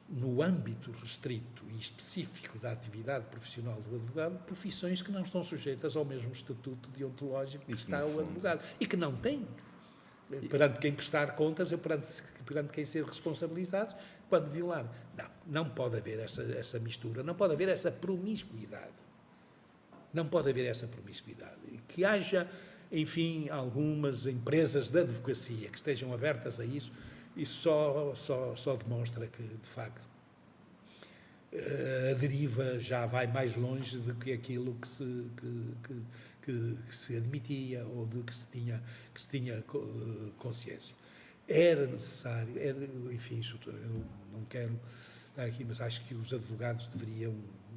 no âmbito restrito e específico da atividade profissional do advogado profissões que não estão sujeitas ao mesmo estatuto deontológico que está o advogado e que não tem perante quem prestar contas ou perante quem ser responsabilizado quando violar. Não pode haver essa mistura, não pode haver essa promiscuidade. Não pode haver essa promiscuidade. Que haja, enfim, algumas empresas de advocacia que estejam abertas a isso, isso só demonstra que, de facto, a deriva já vai mais longe do que aquilo que se admitia ou de que se tinha consciência. Era necessário, enfim, eu não quero estar aqui, mas acho que os advogados deveriam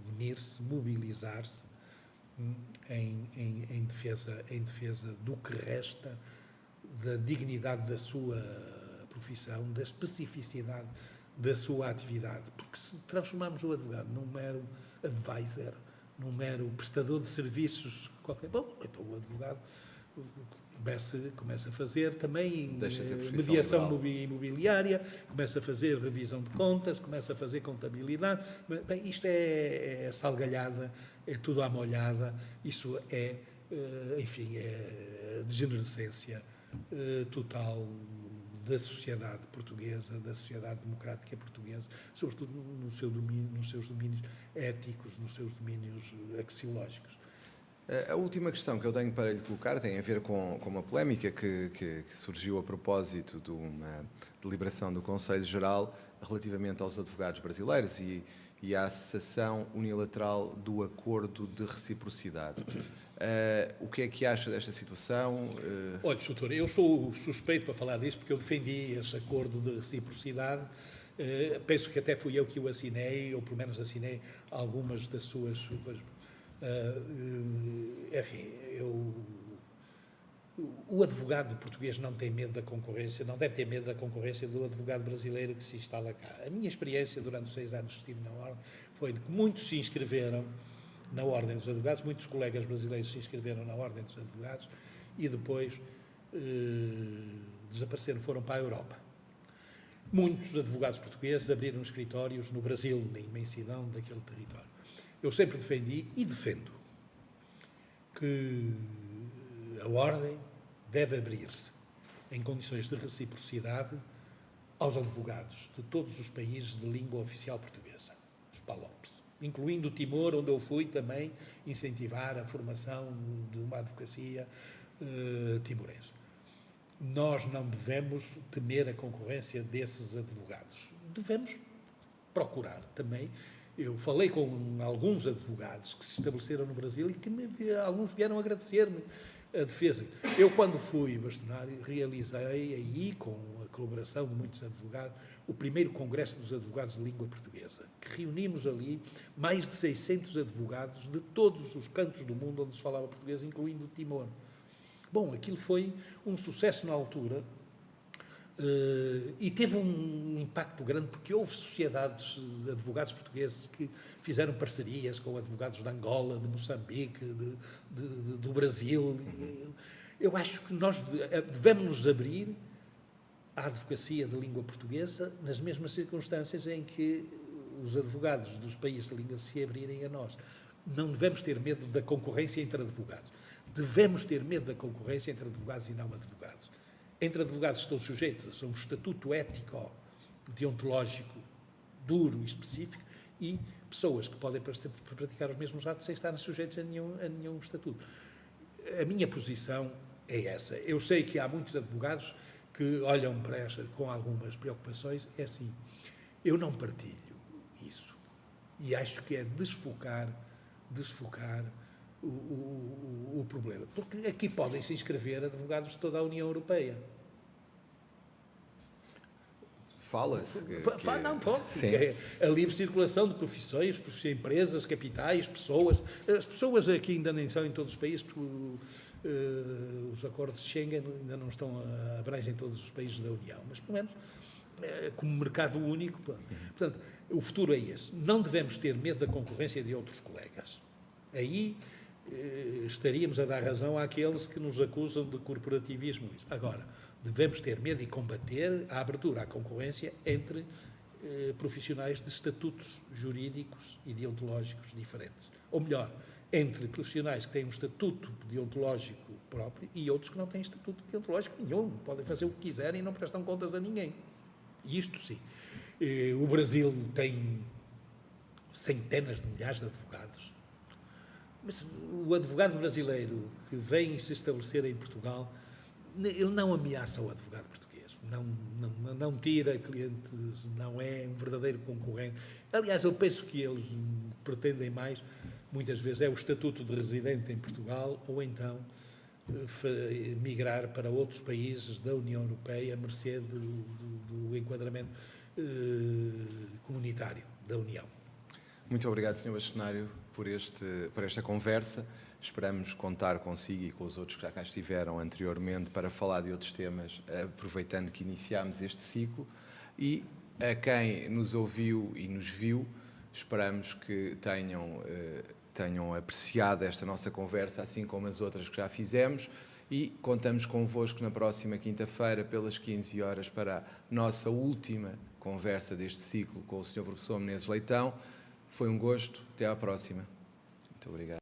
unir-se, mobilizar-se em defesa do que resta da dignidade da sua profissão, da especificidade da sua atividade, porque se transformarmos o advogado num mero advisor, num mero prestador de serviços qualquer, bom, então o advogado começa a fazer também mediação imobiliária, começa a fazer revisão de contas, começa a fazer contabilidade. Bem, isto é salgalhada, é tudo à molhada, isso é, enfim, é degenerescência total da sociedade portuguesa, da sociedade democrática portuguesa, sobretudo nos seus domínios éticos, nos seus domínios axiológicos. A última questão que eu tenho para lhe colocar tem a ver com uma polémica que surgiu a propósito de uma deliberação do Conselho Geral relativamente aos advogados brasileiros e à cessação unilateral do acordo de reciprocidade. O que é que acha desta situação? Olha, doutor, eu sou suspeito para falar disso porque eu defendi esse acordo de reciprocidade. Penso que até fui eu que o assinei, ou pelo menos assinei algumas das suas coisas. Enfim, o advogado português não tem medo da concorrência, não deve ter medo da concorrência do advogado brasileiro que se instala cá. A minha experiência durante os 6 anos que estive na Ordem foi de que muitos se inscreveram na Ordem dos Advogados, muitos colegas brasileiros se inscreveram na Ordem dos Advogados e depois desapareceram, foram para a Europa. Muitos advogados portugueses abriram escritórios no Brasil, na imensidão daquele território. Eu sempre defendi e defendo que a Ordem deve abrir-se em condições de reciprocidade aos advogados de todos os países de língua oficial portuguesa, os PALOPs, incluindo o Timor, onde eu fui também incentivar a formação de uma advocacia timorense. Nós não devemos temer a concorrência desses advogados. Devemos procurar também. Eu falei com alguns advogados que se estabeleceram no Brasil e que alguns vieram agradecer-me a defesa. Eu, quando fui bastonário, realizei aí, com a colaboração de muitos advogados, o primeiro Congresso dos Advogados de Língua Portuguesa, que reunimos ali mais de 600 advogados de todos os cantos do mundo onde se falava português, incluindo o Timor. Bom, aquilo foi um sucesso na altura e teve um impacto grande porque houve sociedades de advogados portugueses que fizeram parcerias com advogados de Angola, de Moçambique, do Brasil. Eu acho que nós devemos nos abrir à advocacia de língua portuguesa nas mesmas circunstâncias em que os advogados dos países de língua se abrirem a nós. Não devemos ter medo da concorrência entre advogados. Devemos ter medo da concorrência entre advogados e não advogados. Entre advogados que estão sujeitos a um estatuto ético, deontológico, duro e específico, e pessoas que podem praticar os mesmos atos sem estarem sujeitos a nenhum estatuto. A minha posição é essa. Eu sei que há muitos advogados que olham para esta com algumas preocupações. É assim, eu não partilho isso. E acho que é desfocar o problema. Porque aqui podem se inscrever advogados de toda a União Europeia. Fala-se Não, pode. Sim. É a livre circulação de profissões, empresas, capitais, pessoas. As pessoas aqui ainda nem são em todos os países, porque os acordos de Schengen ainda não estão abrangem todos os países da União, mas pelo menos como mercado único. Portanto, o futuro é esse. Não devemos ter medo da concorrência de outros colegas. Aí estaríamos a dar razão àqueles que nos acusam de corporativismo. Agora, devemos ter medo e combater a abertura à concorrência entre profissionais de estatutos jurídicos e deontológicos diferentes. Ou melhor, entre profissionais que têm um estatuto deontológico próprio e outros que não têm estatuto deontológico nenhum. Podem fazer o que quiserem e não prestam contas a ninguém. E isto sim. O Brasil tem centenas de milhares de advogados. Mas o advogado brasileiro que vem se estabelecer em Portugal, ele não ameaça o advogado português, não tira clientes, não é um verdadeiro concorrente. Aliás, eu penso que eles pretendem mais, muitas vezes, é o estatuto de residente em Portugal ou então migrar para outros países da União Europeia a mercê do enquadramento comunitário da União. Muito obrigado, Sr. Bastonário, por esta conversa. Esperamos contar consigo e com os outros que já cá estiveram anteriormente para falar de outros temas, aproveitando que iniciámos este ciclo. E a quem nos ouviu e nos viu, esperamos que tenham apreciado esta nossa conversa, assim como as outras que já fizemos, e contamos convosco na próxima quinta-feira, pelas 15 horas, para a nossa última conversa deste ciclo com o Sr. Professor Menezes Leitão. Foi um gosto. Até à próxima. Muito obrigado.